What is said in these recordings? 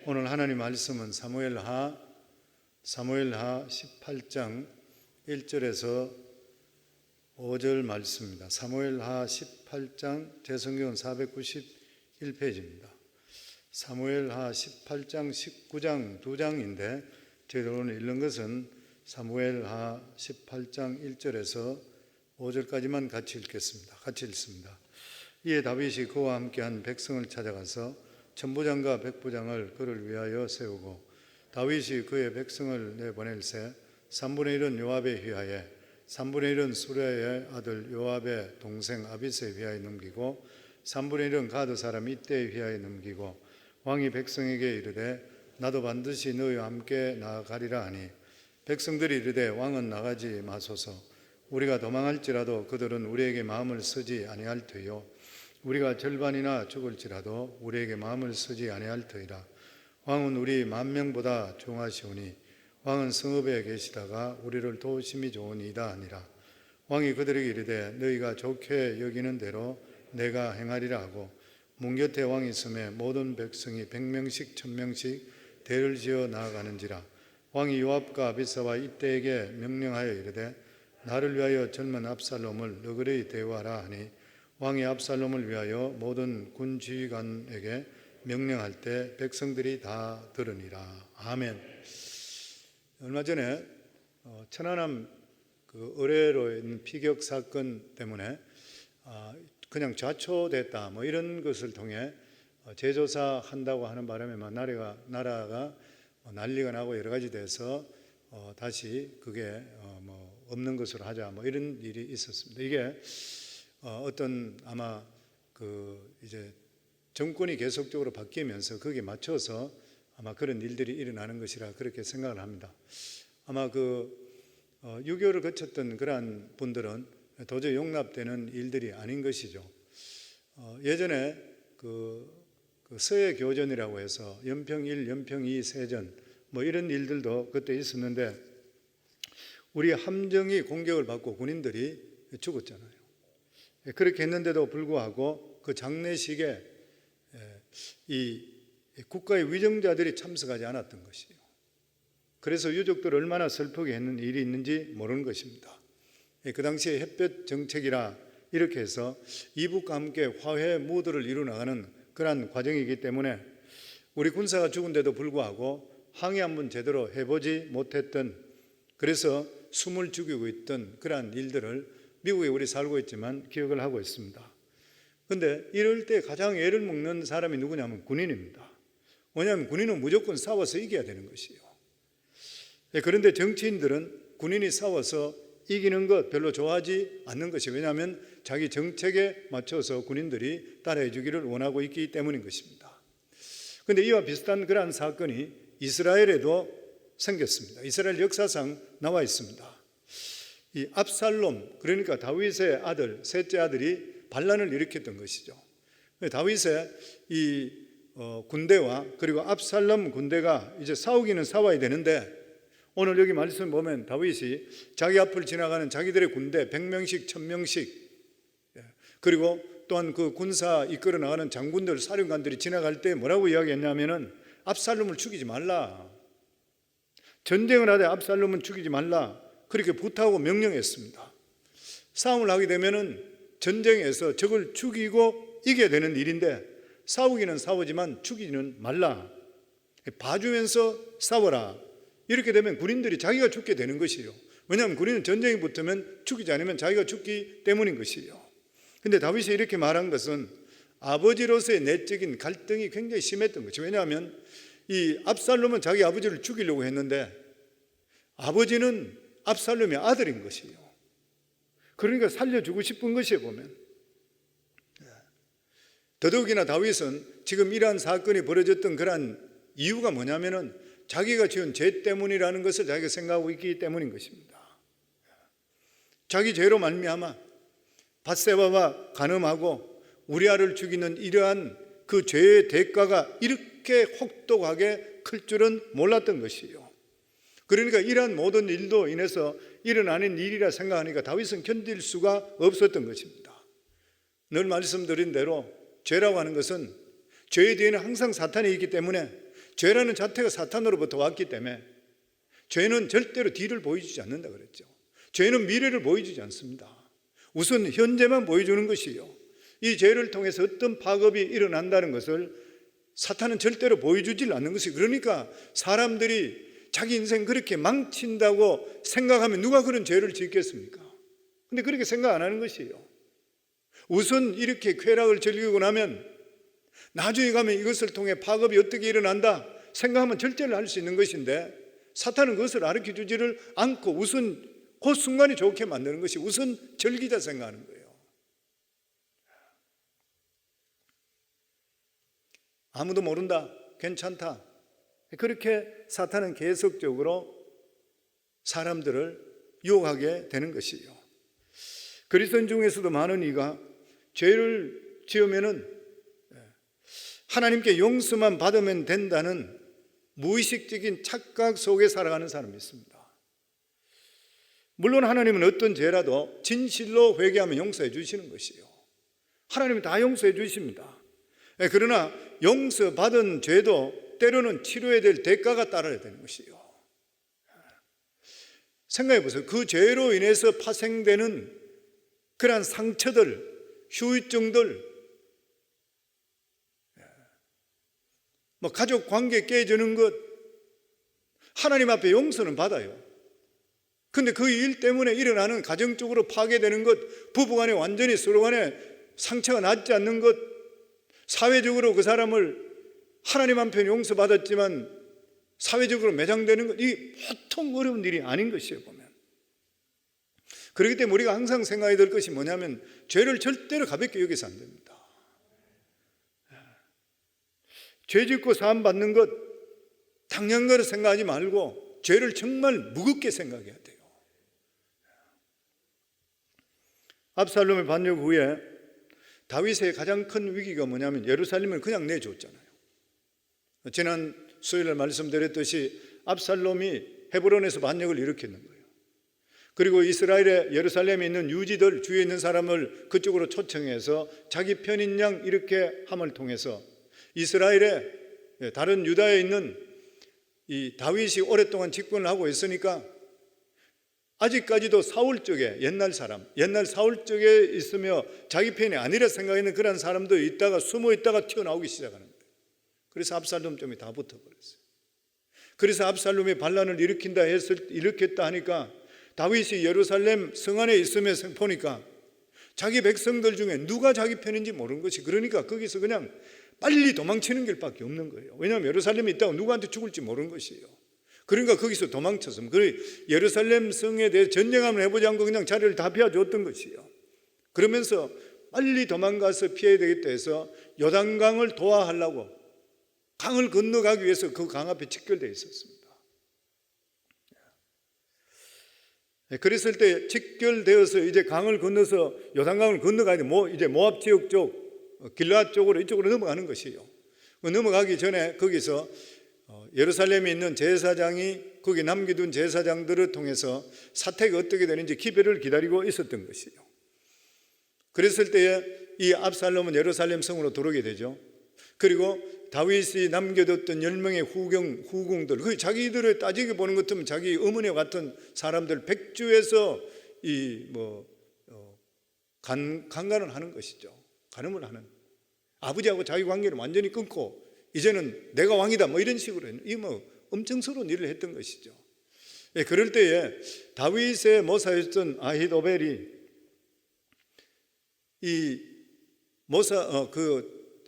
오늘 하나님 말씀은 사무엘하 18장 1절에서 5절 말씀입니다. 사무엘하 18장, 제 성경은 491페이지입니다. 사무엘하 18장, 19장 두 장인데 저희들 오늘 읽는 것은 사무엘하 18장 1절에서 5절까지만 같이 읽겠습니다. 같이 읽습니다. 이에 다윗이 그와 함께한 백성을 찾아가서 천부장과 백부장을 그를 위하여 세우고 다윗이 그의 백성을 내보낼새 3분의 1은 요압에 위하여 3분의 1은 수레의 아들 요압의 동생 아비스에 위하여 넘기고 3분의 1은 가드 사람 이때에 위하여 넘기고 왕이 백성에게 이르되 나도 반드시 너희와 함께 나아가리라 하니 백성들이 이르되 왕은 나가지 마소서. 우리가 도망할지라도 그들은 우리에게 마음을 쓰지 아니할 터이요 우리가 절반이나 죽을지라도 우리에게 마음을 쓰지 아니할 터이라. 왕은 우리 10,000명보다 종하시오니 왕은 성읍에 계시다가 우리를 도우심이 좋으니이다 하니라. 왕이 그들에게 이르되 너희가 좋게 여기는 대로 내가 행하리라 하고 문 곁에 왕이 있음에 모든 백성이 100명씩 1000명씩 대를 지어 나아가는지라. 왕이 요압과 아비사와 이때에게 명령하여 이르되 나를 위하여 젊은 압살롬을 너그레이 대우하라 하니 왕이 압살롬을 위하여 모든 군 지휘관에게 명령할 때 백성들이 다 들으니라. 아멘. 얼마 전에 천안함 그 의뢰로 있는 피격 사건 때문에 그냥 좌초됐다 뭐 이런 것을 통해 재조사 한다고 하는 바람에 나라가 난리가 나고 여러 가지 돼서 다시 그게 뭐 없는 것으로 하자 뭐 이런 일이 있었습니다. 이게 어떤 아마 그 이제 정권이 계속적으로 바뀌면서 거기에 맞춰서 아마 그런 일들이 일어나는 것이라 그렇게 생각을 합니다. 아마 그 6.25를 거쳤던 그러한 분들은 도저히 용납되는 일들이 아닌 것이죠. 예전에 그 서해 교전이라고 해서 연평 1, 연평 2 세전 뭐 이런 일들도 그때 있었는데 우리 함정이 공격을 받고 군인들이 죽었잖아요. 그렇게 했는데도 불구하고 그 장례식에 이 국가의 위정자들이 참석하지 않았던 것이에요. 그래서 유족들 얼마나 슬프게 했는 일이 있는지 모르는 것입니다. 그 당시에 햇볕 정책이라 이렇게 해서 이북과 함께 화해 무드를 이루어나가는 그러한 과정이기 때문에 우리 군사가 죽은데도 불구하고 항의 한번 제대로 해보지 못했던, 그래서 숨을 죽이고 있던 그러한 일들을 미국에 우리 살고 있지만 기억을 하고 있습니다. 그런데 이럴 때 가장 애를 먹는 사람이 누구냐면 군인입니다. 왜냐하면 군인은 무조건 싸워서 이겨야 되는 것이에요. 그런데 정치인들은 군인이 싸워서 이기는 것 별로 좋아하지 않는 것이에요. 왜냐하면 자기 정책에 맞춰서 군인들이 따라해 주기를 원하고 있기 때문인 것입니다. 그런데 이와 비슷한 그러한 사건이 이스라엘에도 생겼습니다. 이스라엘 역사상 나와 있습니다. 이 압살롬, 그러니까 다윗의 아들, 셋째 아들이 반란을 일으켰던 것이죠. 다윗의 이 군대와 그리고 압살롬 군대가 이제 싸우기는 싸워야 되는데 오늘 여기 말씀 보면 다윗이 자기 앞을 지나가는 자기들의 군대 100명씩 1000명씩 그리고 또한 그 군사 이끌어 나가는 장군들 사령관들이 지나갈 때 뭐라고 이야기했냐면은 압살롬을 죽이지 말라, 전쟁을 하되 압살롬은 죽이지 말라, 그렇게 부탁하고 명령했습니다. 싸움을 하게 되면은 전쟁에서 적을 죽이고 이겨야 되는 일인데 싸우기는 싸우지만 죽이지는 말라, 봐주면서 싸워라. 이렇게 되면 군인들이 자기가 죽게 되는 것이에요. 왜냐하면 군인은 전쟁이 붙으면 죽이지 않으면 자기가 죽기 때문인 것이에요. 그런데 다윗이 이렇게 말한 것은 아버지로서의 내적인 갈등이 굉장히 심했던 것이죠. 왜냐하면 이 압살롬은 자기 아버지를 죽이려고 했는데 아버지는 압살롬의 아들인 것이에요. 그러니까 살려주고 싶은 것이에요. 보면 더더욱이나 다윗은 지금 이러한 사건이 벌어졌던 그러한 이유가 뭐냐면은 자기가 지은 죄 때문이라는 것을 자기가 생각하고 있기 때문인 것입니다. 자기 죄로 말미암아 밧세바와 간음하고 우리아를 죽이는 이러한 그 죄의 대가가 이렇게 혹독하게 클 줄은 몰랐던 것이에요. 그러니까 이러한 모든 일도 인해서 일어나는 일이라 생각하니까 다윗은 견딜 수가 없었던 것입니다. 늘 말씀드린 대로 죄라고 하는 것은 죄에 뒤에는 항상 사탄이 있기 때문에 죄라는 자체가 사탄으로부터 왔기 때문에 죄는 절대로 뒤를 보여주지 않는다 그랬죠. 죄는 미래를 보여주지 않습니다. 우선 현재만 보여주는 것이요, 이 죄를 통해서 어떤 파급이 일어난다는 것을 사탄은 절대로 보여주질 않는 것이. 그러니까 사람들이 자기 인생 그렇게 망친다고 생각하면 누가 그런 죄를 짓겠습니까? 근데 그렇게 생각 안 하는 것이에요. 우선 이렇게 쾌락을 즐기고 나면 나중에 가면 이것을 통해 파급이 어떻게 일어난다 생각하면 절제를 할 수 있는 것인데, 사탄은 그것을 가르쳐주지를 않고 우선 그 순간이 좋게 만드는 것이 우선 즐기자 생각하는 거예요. 아무도 모른다, 괜찮다, 그렇게 사탄은 계속적으로 사람들을 유혹하게 되는 것이에요. 그리스도인 중에서도 많은 이가 죄를 지으면은 하나님께 용서만 받으면 된다는 무의식적인 착각 속에 살아가는 사람이 있습니다. 물론 하나님은 어떤 죄라도 진실로 회개하면 용서해 주시는 것이에요. 하나님은 다 용서해 주십니다. 그러나 용서받은 죄도 때로는 치료해야 될 대가가 따라야 되는 것이에요. 생각해 보세요. 그 죄로 인해서 파생되는 그러한 상처들, 후유증들, 가족 관계 깨지는 것, 하나님 앞에 용서는 받아요. 근데 그 일 때문에 일어나는 가정적으로 파괴되는 것, 부부간에 완전히 서로간에 상처가 낫지 않는 것, 사회적으로 그 사람을 하나님 한편 용서받았지만 사회적으로 매장되는 것, 이 보통 어려운 일이 아닌 것이에요, 보면. 그렇기 때문에 우리가 항상 생각해야 될 것이 뭐냐면 죄를 절대로 가볍게 여기서 안 됩니다. 죄 짓고 사함 받는 것 당연한 거로 생각하지 말고 죄를 정말 무겁게 생각해야 돼요. 압살롬의 반역 후에 다윗의 가장 큰 위기가 뭐냐면 예루살렘을 그냥 내줬잖아요. 지난 수요일에 말씀드렸듯이 압살롬이 헤브론에서 반역을 일으켰는 거예요. 그리고 이스라엘의 예루살렘에 있는 유지들, 주위에 있는 사람을 그쪽으로 초청해서 자기 편인 양 이렇게 함을 통해서 이스라엘의 다른 유다에 있는 이 다윗이 오랫동안 집권을 하고 있으니까 아직까지도 사울 쪽에 옛날 사울 쪽에 있으며 자기 편이 아니라 생각하는 그런 사람도 있다가 숨어 있다가 튀어나오기 시작하는 거예요. 그래서 압살롬 점이 다 붙어버렸어요. 그래서 압살롬이 반란을 일으켰다 하니까 다윗이 예루살렘 성 안에 있으면서 보니까 자기 백성들 중에 누가 자기 편인지 모르는 것이, 그러니까 거기서 그냥 빨리 도망치는 길밖에 없는 거예요. 왜냐하면 예루살렘에 있다가 누구한테 죽을지 모르는 것이에요. 그러니까 거기서 도망쳐서 예루살렘 성에 대해 전쟁 한번 해보지 않고 그냥 자리를 다 비워줬던 것이에요. 그러면서 빨리 도망가서 피해야 되겠다 해서 요단강을 도하하려고 강을 건너가기 위해서 그 강 앞에 직결되어 있었습니다. 그랬을 때 직결되어서 이제 강을 건너서 요단강을 건너가야 돼. 이제 모압 지역 쪽, 길르앗 쪽으로 이쪽으로 넘어가는 것이에요. 넘어가기 전에 거기서 예루살렘에 있는 제사장이 거기 남겨둔 제사장들을 통해서 사태가 어떻게 되는지 기별을 기다리고 있었던 것이에요. 그랬을 때에 이 압살롬은 예루살렘 성으로 들어오게 되죠. 그리고 다윗이 남겨뒀던 10명의 후궁들, 그 자기들을 따지게 보는 것 같으면 자기 어머니와 같은 사람들 백주에서 강간을 하는 것이죠. 간음을 하는, 아버지하고 자기 관계를 완전히 끊고 이제는 내가 왕이다 이런 식으로 이 엄청스러운 일을 했던 것이죠. 그럴 때에 다윗의 모사였던 아히도벨이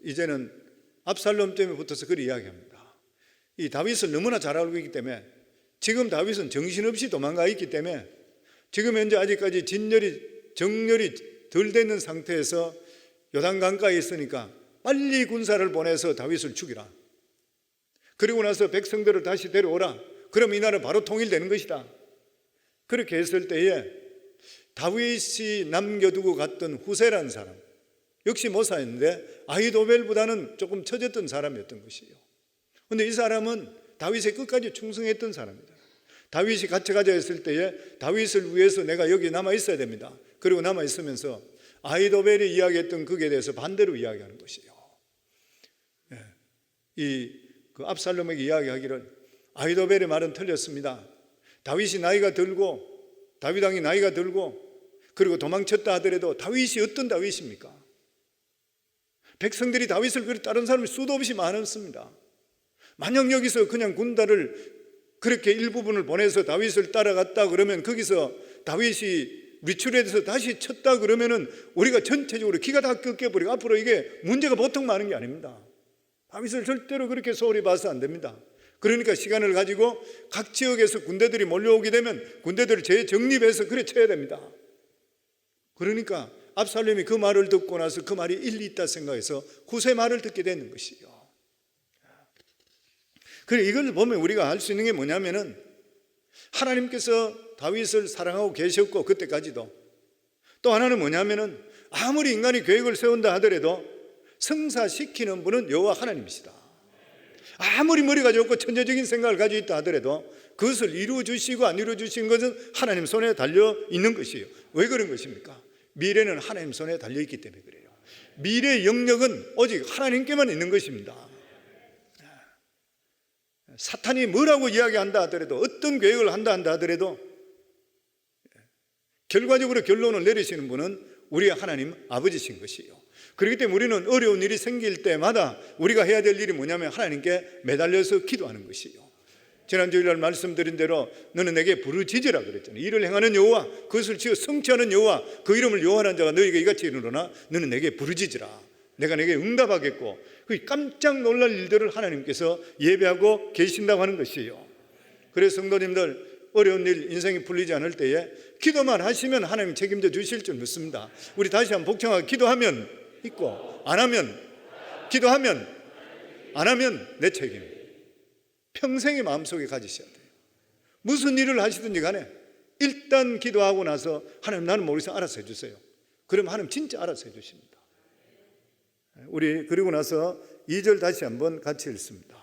이제는 압살롬 때문에 붙어서 그렇게 이야기합니다. 이 다윗을 너무나 잘 알고 있기 때문에, 지금 다윗은 정신없이 도망가 있기 때문에 지금 현재 아직까지 정렬이 덜 되는 상태에서 요단강가에 있으니까 빨리 군사를 보내서 다윗을 죽이라. 그리고 나서 백성들을 다시 데려오라. 그럼 이 나라 바로 통일되는 것이다. 그렇게 했을 때에 다윗이 남겨두고 갔던 후세라는 사람, 역시 모사였는데 아히도벨보다는 조금 처졌던 사람이었던 것이에요. 그런데 이 사람은 다윗에 끝까지 충성했던 사람이다. 다윗이 갇혀가자 했을 때에 다윗을 위해서 내가 여기 남아 있어야 됩니다. 그리고 남아 있으면서 아히도벨이 이야기했던 그에 대해서 반대로 이야기하는 것이에요. 이 그 압살롬에게 이야기하기를 아히도벨의 말은 틀렸습니다. 다윗이 나이가 들고 다윗 왕이 나이가 들고 그리고 도망쳤다 하더라도 다윗이 어떤 다윗입니까? 백성들이 다윗을 다른 사람이 수도 없이 많았습니다. 만약 여기서 그냥 군단을 그렇게 일부분을 보내서 다윗을 따라갔다 그러면 거기서 다윗이 리출해서 다시 쳤다 그러면은 우리가 전체적으로 기가 다 꺾여버리고 앞으로 이게 문제가 보통 많은 게 아닙니다. 다윗을 절대로 그렇게 소홀히 봐서 안 됩니다. 그러니까 시간을 가지고 각 지역에서 군대들이 몰려오게 되면 군대들을 재정립해서 그래 쳐야 됩니다. 그러니까 압살롬이 그 말을 듣고 나서 그 말이 일리 있다 생각해서 후세 말을 듣게 되는 것이요. 그래 이걸 보면 우리가 알 수 있는 게 뭐냐면은 하나님께서 다윗을 사랑하고 계셨고 그때까지도 또 하나는 뭐냐면은 아무리 인간이 계획을 세운다 하더라도 성사시키는 분은 여호와 하나님이시다. 아무리 머리가 좋고 천재적인 생각을 가지고 있다 하더라도 그것을 이루어주시고 안 이루어주신 것은 하나님 손에 달려 있는 것이에요. 왜 그런 것입니까? 미래는 하나님 손에 달려 있기 때문에 그래요. 미래의 영역은 오직 하나님께만 있는 것입니다. 사탄이 뭐라고 이야기한다 하더라도 어떤 계획을 한다 하더라도 결과적으로 결론을 내리시는 분은 우리 하나님 아버지신 것이에요. 그렇기 때문에 우리는 어려운 일이 생길 때마다 우리가 해야 될 일이 뭐냐면 하나님께 매달려서 기도하는 것이에요. 지난 주일날 말씀드린 대로 너는 내게 부르짖으라 그랬잖아요. 일을 행하는 여호와 그것을 지어 성취하는 여호와 그 이름을 여호와라는 자가 너에게 이같이 이르노나 너는 내게 부르짖으라. 내가 내게 응답하겠고 그 깜짝 놀랄 일들을 하나님께서 예배하고 계신다고 하는 것이에요. 그래서 성도님들 어려운 일 인생이 풀리지 않을 때에 기도만 하시면 하나님 책임져 주실 줄 믿습니다. 우리 다시 한번 복창하게 기도하면 있고 안 하면 기도하면 안 하면 내 책임 평생의 마음속에 가지셔야 돼요. 무슨 일을 하시든지 간에 일단 기도하고 나서 하나님 나는 모르겠어요 알아서 해주세요. 그럼 하나님 진짜 알아서 해주십니다. 우리 그리고 나서 2절 다시 한번 같이 읽습니다.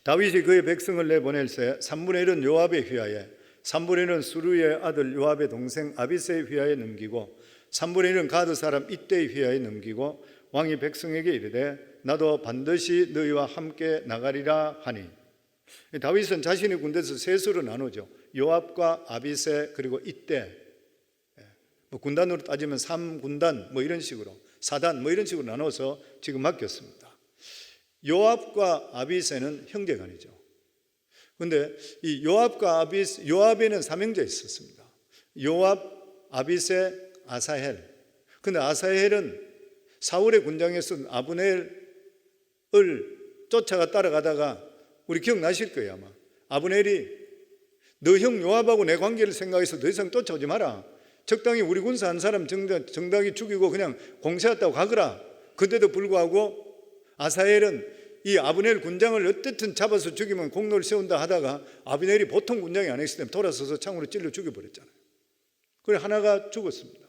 다윗이 그의 백성을 내보낼새 3분의 1은 요압에 휘하에 3분의 1은 수루의 아들 요압의 동생 아비새에 휘하에 넘기고 3분의 1은 가드 사람 이때에 휘하에 넘기고 왕이 백성에게 이르되 나도 반드시 너희와 함께 나가리라 하니 다윗은 자신의 군대에서 세 수로 나누죠. 요압과 아비새 그리고 이때 군단으로 따지면 3군단 이런 식으로 4단 이런 식으로 나눠서 지금 맡겼습니다. 요압과 아비새는 형제간이죠. 그런데 이 요압과 아비새, 요압에는 삼형제 있었습니다. 요압, 아비새, 아사헬. 그런데 아사헬은 사울의 군장에서 아브넬을 쫓아가 따라가다가 우리 기억나실 거예요 아마. 아브넬이 너 형 요압하고 내 관계를 생각해서 더 이상 쫓아오지 마라. 적당히 우리 군사 한 사람 정당히 죽이고 그냥 공세했다고 가거라. 그때도 불구하고 아사헬은 이 아브넬 군장을 어떻든 잡아서 죽이면 공로를 세운다 하다가 아브넬이 보통 군장이 아니었기 때문에 돌아서서 창으로 찔러 죽여버렸잖아요. 그래 하나가 죽었습니다.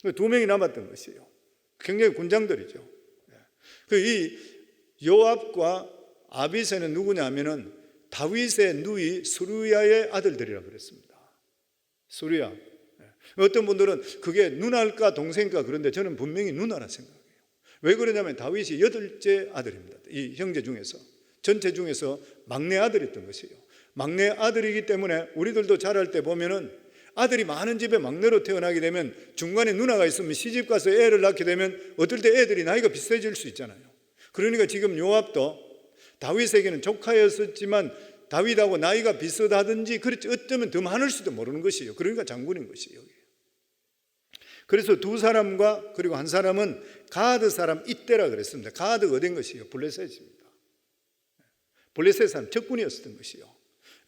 2명이 남았던 것이에요. 굉장히 군장들이죠. 이 요압과 아비새는 누구냐 하면은 다윗의 누이 수루야의 아들들이라고 그랬습니다. 수루야. 어떤 분들은 그게 누나일까 동생일까 그런데 저는 분명히 누나라 생각해요. 왜 그러냐면 다윗이 8째 아들입니다. 이 형제 중에서 전체 중에서 막내 아들이었던 것이에요. 막내 아들이기 때문에 우리들도 자랄 때 보면은 아들이 많은 집에 막내로 태어나게 되면 중간에 누나가 있으면 시집가서 애를 낳게 되면 어떨 때 애들이 나이가 비슷해질 수 있잖아요. 그러니까 지금 요압도 다윗에게는 조카였었지만 다윗하고 나이가 비슷하든지 그렇지 어쩌면 더 많을 수도 모르는 것이에요. 그러니까 장군인 것이에요. 그래서 두 사람과 그리고 한 사람은 가드 사람 이때라 그랬습니다. 가드가 어딘 것이에요? 블레셋입니다. 블레셋 사람 적군이었던 것이요.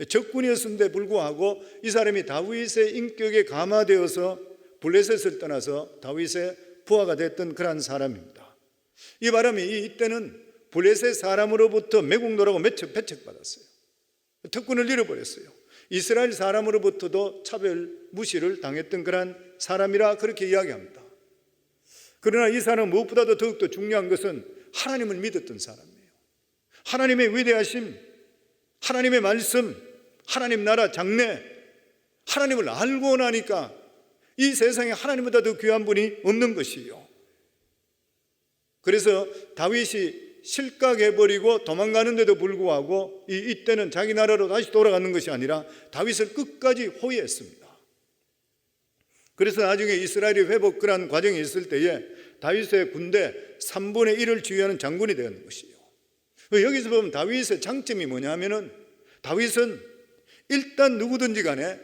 적군이었는데 불구하고 이 사람이 다윗의 인격에 감화되어서 블레셋을 떠나서 다윗의 부하가 됐던 그러한 사람입니다. 이 바람이 이때는 블레셋 사람으로부터 매국노라고 배척받았어요. 특권을 잃어버렸어요. 이스라엘 사람으로부터도 차별 무시를 당했던 그러한 사람이라 그렇게 이야기합니다. 그러나 이 사람은 무엇보다도 더욱더 중요한 것은 하나님을 믿었던 사람이에요. 하나님의 위대하심, 하나님의 말씀, 하나님 나라 장래, 하나님을 알고 나니까 이 세상에 하나님보다 더 귀한 분이 없는 것이에요. 그래서 다윗이 실각해버리고 도망가는데도 불구하고 이때는 자기 나라로 다시 돌아가는 것이 아니라 다윗을 끝까지 호위했습니다. 그래서 나중에 이스라엘이 회복한 과정이 있을 때에 다윗의 군대 3분의 1을 지휘하는 장군이 되는 것이에요. 여기서 보면 다윗의 장점이 뭐냐면은, 다윗은 일단 누구든지 간에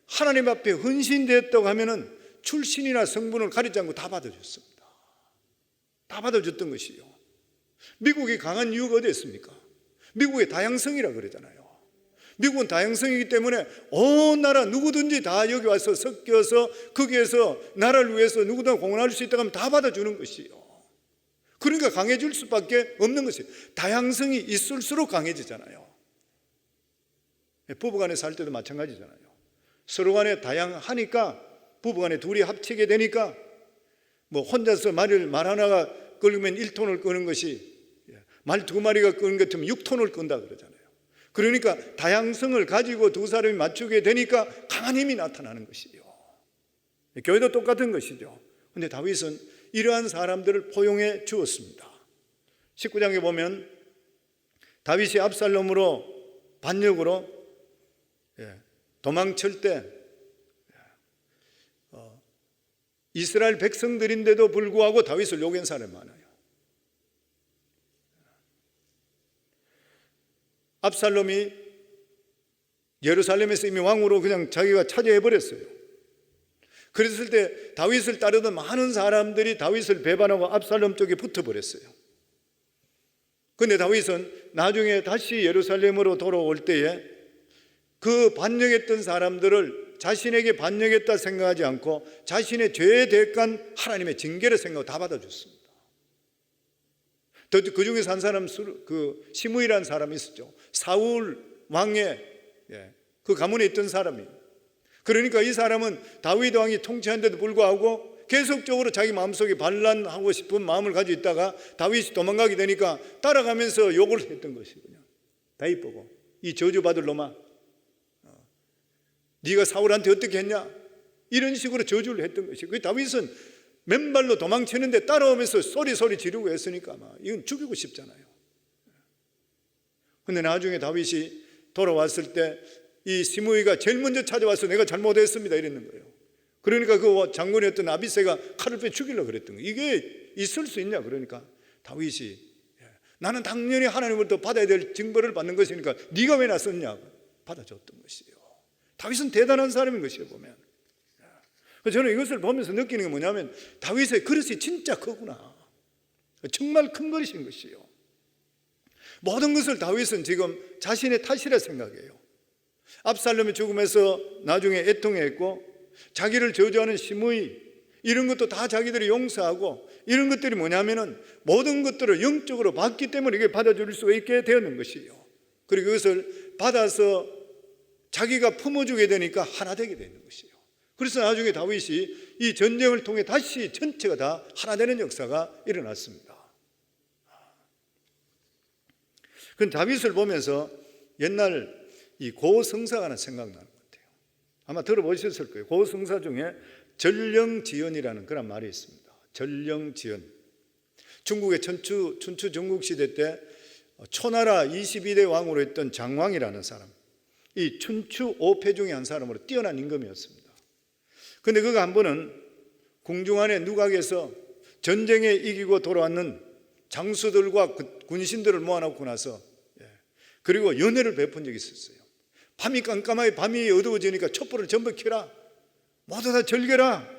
하나님 앞에 헌신되었다고 하면은 출신이나 성분을 가리지 않고 다 받아줬습니다. 다 받아줬던 것이에요. 미국이 강한 이유가 어디 있습니까? 미국의 다양성이라 그러잖아요. 미국은 다양성이기 때문에 어느 나라 누구든지 다 여기 와서 섞여서 거기에서 나라를 위해서 누구나 공헌할 수 있다고 하면 다 받아주는 것이에요. 그러니까 강해질 수밖에 없는 것이에요. 다양성이 있을수록 강해지잖아요. 부부간에 살 때도 마찬가지잖아요. 서로 간에 다양하니까, 부부간에 둘이 합치게 되니까, 뭐 혼자서 말 하나가 끓으면 1톤을 끄는 것이 말 2마리가 끄는 것처럼 6톤을 끈다 그러잖아요. 그러니까 다양성을 가지고 두 사람이 맞추게 되니까 강한 힘이 나타나는 것이죠. 교회도 똑같은 것이죠. 그런데 다윗은 이러한 사람들을 포용해 주었습니다. 19장에 보면 다윗이 압살롬으로 반역으로 도망칠 때 이스라엘 백성들인데도 불구하고 다윗을 욕한 사람이 많아요. 압살롬이 예루살렘에서 이미 왕으로 그냥 자기가 차지해버렸어요. 그랬을 때 다윗을 따르던 많은 사람들이 다윗을 배반하고 압살롬 쪽에 붙어버렸어요. 그런데 다윗은 나중에 다시 예루살렘으로 돌아올 때에 그 반역했던 사람들을 자신에게 반역했다 생각하지 않고 자신의 죄에 대한 하나님의 징계를 생각하고 다 받아줬습니다. 그 중에서 한 사람, 그 시므이라는 사람이 있었죠. 사울 왕의 그 가문에 있던 사람이에요. 그러니까 이 사람은 다윗 왕이 통치한데도 불구하고 계속적으로 자기 마음속에 반란하고 싶은 마음을 가지고 있다가 다윗이 도망가게 되니까 따라가면서 욕을 했던 것이군요. 다윗 보고, 이 저주받을 놈아, 네가 사울한테 어떻게 했냐, 이런 식으로 저주를 했던 것이에요. 그 다윗은 맨발로 도망치는데 따라오면서 소리 지르고 했으니까 이건 죽이고 싶잖아요. 그런데 나중에 다윗이 돌아왔을 때 이 시므이가 제일 먼저 찾아와서 내가 잘못했습니다 이랬는 거예요. 그러니까 그 장군이었던 아비새가 칼을 빼 죽이려고 그랬던 거예요. 이게 있을 수 있냐 그러니까 다윗이 나는 당연히 하나님으로부터 받아야 될 징벌을 받는 것이니까 네가 왜 나섰냐 받아줬던 것이에요. 다윗은 대단한 사람인 것이에요. 보면 저는 이것을 보면서 느끼는 게 뭐냐면 다윗의 그릇이 진짜 크구나. 정말 큰 그릇인 것이에요. 모든 것을 다윗은 지금 자신의 탓이라 생각해요. 압살롬의 죽음에서 나중에 애통했고 자기를 저주하는 시므이, 이런 것도 다 자기들이 용서하고, 이런 것들이 뭐냐면은 모든 것들을 영적으로 받기 때문에 이게 받아줄 수 있게 되었는 것이에요. 그리고 그것을 받아서 자기가 품어주게 되니까 하나 되게 되는 것이에요. 그래서 나중에 다윗이 이 전쟁을 통해 다시 전체가 다 하나 되는 역사가 일어났습니다. 그 다윗을 보면서 옛날 이 고성사가 하나 생각나는 것 같아요. 아마 들어보셨을 거예요. 고성사 중에 전령지연이라는 그런 말이 있습니다. 전령지연. 중국의 춘추 전국시대 때 초나라 22대 왕으로 했던 장왕이라는 사람, 이 춘추 5패 중에 한 사람으로 뛰어난 임금이었습니다. 그런데 그가 한 번은 궁중안의 누각에서 전쟁에 이기고 돌아왔는 장수들과 군신들을 모아놓고 나서 그리고 연회를 베푼 적이 있었어요. 밤이 깜깜하게, 밤이 어두워지니까 촛불을 전부 켜라, 모두 다 절개라.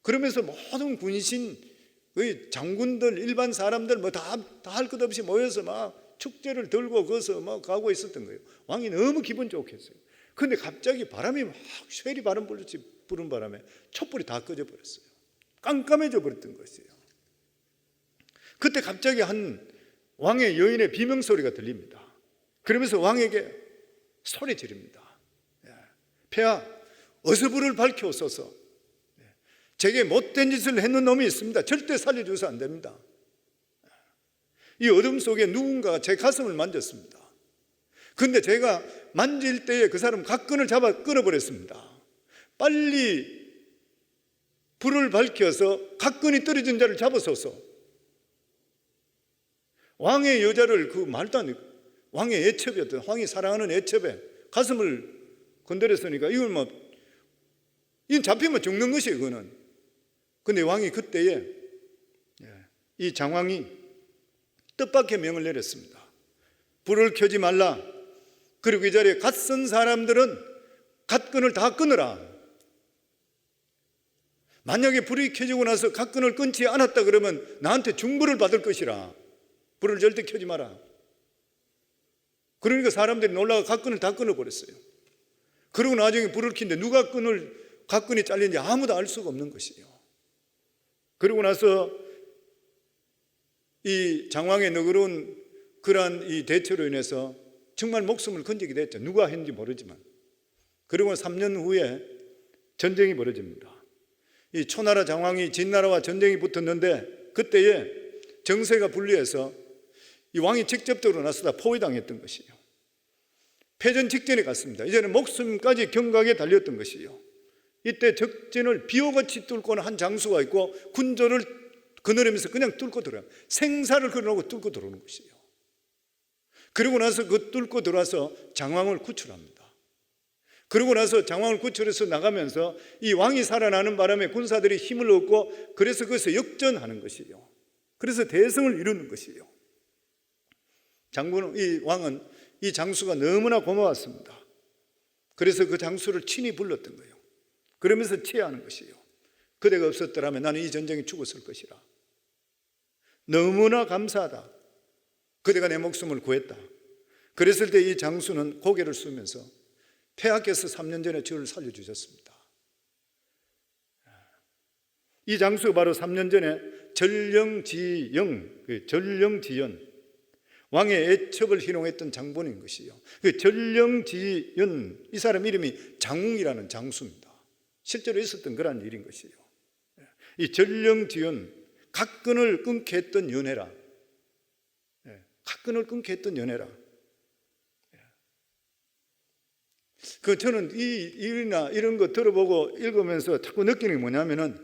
그러면서 모든 군신, 장군들, 일반 사람들 뭐 다 할 것 없이 모여서 막 축제를 들고 거기서 막 가고 있었던 거예요. 왕이 너무 기분 좋겠어요. 그런데 갑자기 바람이 막 쇠리 바람 부는 바람에 촛불이 다 꺼져 버렸어요. 깜깜해져 버렸던 것이에요. 그때 갑자기 한 왕의 여인의 비명소리가 들립니다. 그러면서 왕에게 소리 지릅니다. 폐하, 어서 불을 밝혀오소서. 제게 못된 짓을 했는 놈이 있습니다. 절대 살려줘서 안 됩니다. 이 어둠 속에 누군가가 제 가슴을 만졌습니다. 그런데 제가 만질 때에 그 사람 각근을 잡아 끊어버렸습니다. 빨리 불을 밝혀서 각근이 떨어진 자를 잡으소서. 왕의 여자를 그 말도 안 돼. 왕의 애첩이었던, 왕이 사랑하는 애첩에 가슴을 건드렸으니까 이건 뭐 이건 잡히면 죽는 것이에요. 그거는. 근데 왕이 그때에 이 장왕이 뜻밖의 명을 내렸습니다. 불을 켜지 말라. 그리고 이 자리에 갓 쓴 사람들은 갓끈을 다 끊으라. 만약에 불이 켜지고 나서 갓끈을 끊지 않았다 그러면 나한테 중벌을 받을 것이라. 불을 절대 켜지 마라. 그러니까 사람들이 놀라서 갓끈을 다 끊어버렸어요. 그리고 나중에 불을 켰는데 누가 갓끈이 잘린지 아무도 알 수가 없는 것이에요. 그리고 나서 이 장왕의 너그러운 그러한 이 대처로 인해서 정말 목숨을 건지게 됐죠. 누가 했는지 모르지만. 그리고 3년 후에 전쟁이 벌어집니다. 이 초나라 장왕이 진나라와 전쟁이 붙었는데 그때에 정세가 분리해서 이 왕이 직접적으로 나서다 포위당했던 것이에요. 패전 직전에 갔습니다. 이제는 목숨까지 경각에 달렸던 것이에요. 이때 적진을 비호같이 뚫고는 한 장수가 있고 군조를 거느리면서 그냥 뚫고 들어요. 생사를 걸어놓고 뚫고 들어오는 것이에요. 그리고 나서 그 뚫고 들어와서 장왕을 구출합니다. 그리고 나서 장왕을 구출해서 나가면서 이 왕이 살아나는 바람에 군사들이 힘을 얻고 그래서 그것을 역전하는 것이에요. 그래서 대성을 이루는 것이에요. 이 왕은 이 장수가 너무나 고마웠습니다. 그래서 그 장수를 친히 불렀던 거예요. 그러면서 치하하는 것이에요. 그대가 없었더라면 나는 이 전쟁에 죽었을 것이라. 너무나 감사하다. 그대가 내 목숨을 구했다. 그랬을 때 이 장수는 고개를 숙이면서 폐하께서 3년 전에 저를 살려주셨습니다. 이 장수가 바로 3년 전에 전령지연 왕의 애첩을 희롱했던 장본인 것이요. 그 전령지연 이 사람 이름이 장웅이라는 장수입니다. 실제로 있었던 그런 일인 것이요. 이 전령지연 각근을 끊게 했던 연애라. 각근을 끊게 했던 연애라. 저는 이 일이나 이런 거 들어보고 읽으면서 자꾸 느끼는 게 뭐냐면은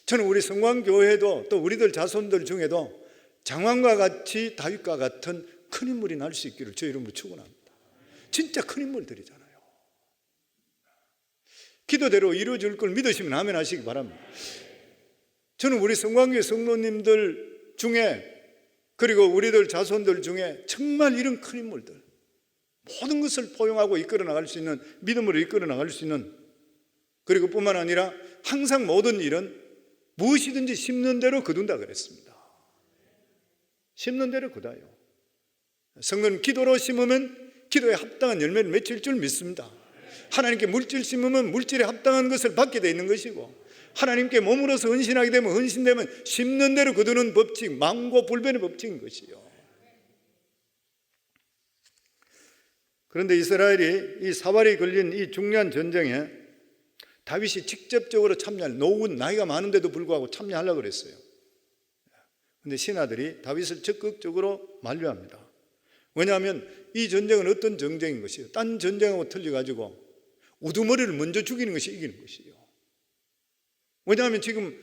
저는 우리 성광교회도 또 우리들 자손들 중에도 장왕과 같이 다윗과 같은 큰 인물이 날 수 있기를 저 이름으로 축원합니다. 진짜 큰 인물들이잖아요. 기도대로 이루어질 걸 믿으시면 아멘 하시기 바랍니다. 저는 우리 성광교회 성도님들 중에 그리고 우리들 자손들 중에 정말 이런 큰 인물들 모든 것을 포용하고 이끌어 나갈 수 있는 믿음으로 이끌어 나갈 수 있는 그리고 뿐만 아니라 항상 모든 일은 무엇이든지 심는 대로 거둔다 그랬습니다. 심는 대로 거둬요. 성도는 기도로 심으면 기도에 합당한 열매를 맺힐 줄 믿습니다. 하나님께 물질 심으면 물질에 합당한 것을 받게 되어 있는 것이고 하나님께 몸으로서 헌신하게 되면 헌신되면 심는 대로 거두는 법칙, 망고불변의 법칙인 것이요. 그런데 이스라엘이 이 사발이 걸린 이 중요한 전쟁에 다윗이 직접적으로 참여할 노후 나이가 많은데도 불구하고 참여하려고 그랬어요. 그런데 신하들이 다윗을 적극적으로 만류합니다. 왜냐하면 이 전쟁은 어떤 전쟁인 것이에요. 딴 전쟁하고 틀려가지고 우두머리를 먼저 죽이는 것이 이기는 것이에요. 왜냐하면 지금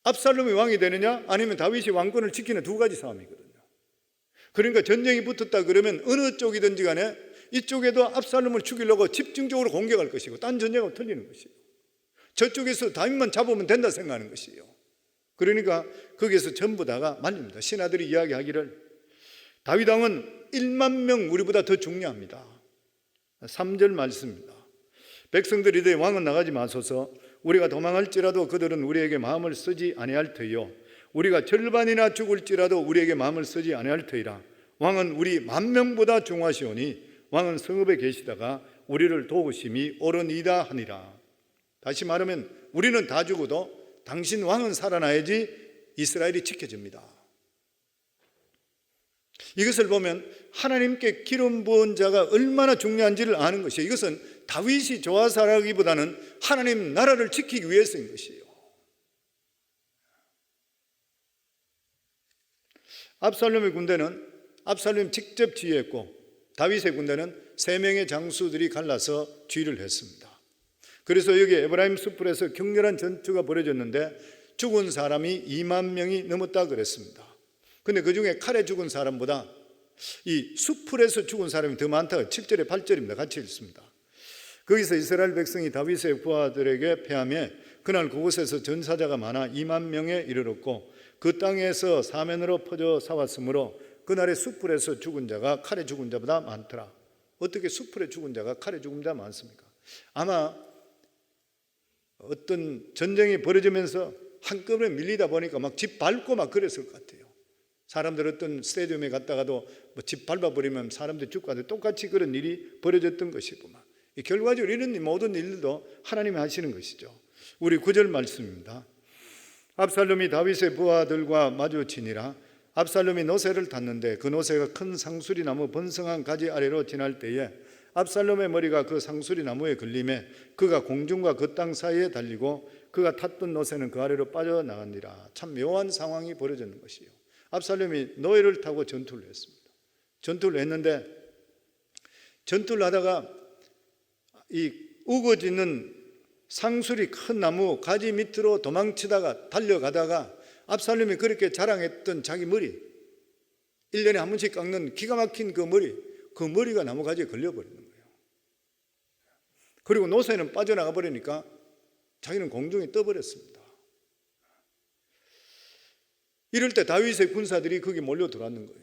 압살롬이 왕이 되느냐 아니면 다윗이 왕권을 지키는 두 가지 싸움이거든요. 그러니까 전쟁이 붙었다 그러면 어느 쪽이든지 간에 이쪽에도 압살롬을 죽이려고 집중적으로 공격할 것이고 딴 전쟁하고 틀리는 것이에요. 저쪽에서 다윗만 잡으면 된다 생각하는 것이에요. 그러니까 거기에서 전부 다가 말립니다. 신하들이 이야기하기를 다윗 왕은 1만 명 우리보다 더 중요합니다. 3절 말씀입니다. 백성들이 이르되 왕은 나가지 마소서. 우리가 도망할지라도 그들은 우리에게 마음을 쓰지 아니할 터이요 우리가 절반이나 죽을지라도 우리에게 마음을 쓰지 아니할 터이라. 왕은 우리 10,000명보다 중하시오니 왕은 성읍에 계시다가 우리를 도우심이 옳으니이다 하니라. 다시 말하면 우리는 다 죽어도 당신 왕은 살아나야지 이스라엘이 지켜집니다. 이것을 보면 하나님께 기름 부은 자가 얼마나 중요한지를 아는 것이에요. 이것은 다윗이 좋아서라기보다는 하나님 나라를 지키기 위해서인 것이에요. 압살롬의 군대는 압살롬이 직접 지휘했고 다윗의 군대는 3명의 장수들이 갈라서 지휘를 했습니다. 그래서 여기 에브라임 숲풀에서 격렬한 전투가 벌어졌는데 죽은 사람이 2만 명이 넘었다 그랬습니다. 근데 그 중에 칼에 죽은 사람보다 이 수풀에서 죽은 사람이 더 많다고 7절에 8절입니다. 같이 읽습니다. 거기서 이스라엘 백성이 다윗의 부하들에게 패하며 그날 그곳에서 전사자가 많아 2만 명에 이르렀고 그 땅에서 사면으로 퍼져 사왔으므로 그날의 수풀에서 죽은 자가 칼에 죽은 자보다 많더라. 어떻게 수풀에 죽은 자가 칼에 죽은 자가 많습니까? 아마 어떤 전쟁이 벌어지면서 한꺼번에 밀리다 보니까 막 집 밟고 막 그랬을 것 같아요. 사람들 어떤 스테디움에 갔다가도 뭐 집 밟아버리면 사람들 죽고 하는데 똑같이 그런 일이 벌어졌던 것이구만. 결과적으로 이런 모든 일들도 하나님이 하시는 것이죠. 우리 9절 말씀입니다. 압살롬이 다윗의 부하들과 마주치니라. 압살롬이 노새를 탔는데 그 노새가 큰 상수리 나무 번성한 가지 아래로 지날 때에 압살롬의 머리가 그 상수리 나무에 걸림에 그가 공중과 그 땅 사이에 달리고 그가 탔던 노새는 그 아래로 빠져나가니라. 참 묘한 상황이 벌어졌는 것이요. 압살롬이 노예를 타고 전투를 했습니다. 전투를 했는데 전투를 하다가 이 우거지는 상수리 큰 나무 가지 밑으로 도망치다가 달려가다가 압살롬이 그렇게 자랑했던 자기 머리, 1년에 한 번씩 깎는 기가 막힌 그 머리가 나무 가지에 걸려버리는 거예요. 그리고 노새는 빠져나가 버리니까 자기는 공중에 떠버렸습니다. 이럴 때 다윗의 군사들이 거기 몰려 들어왔는 거예요.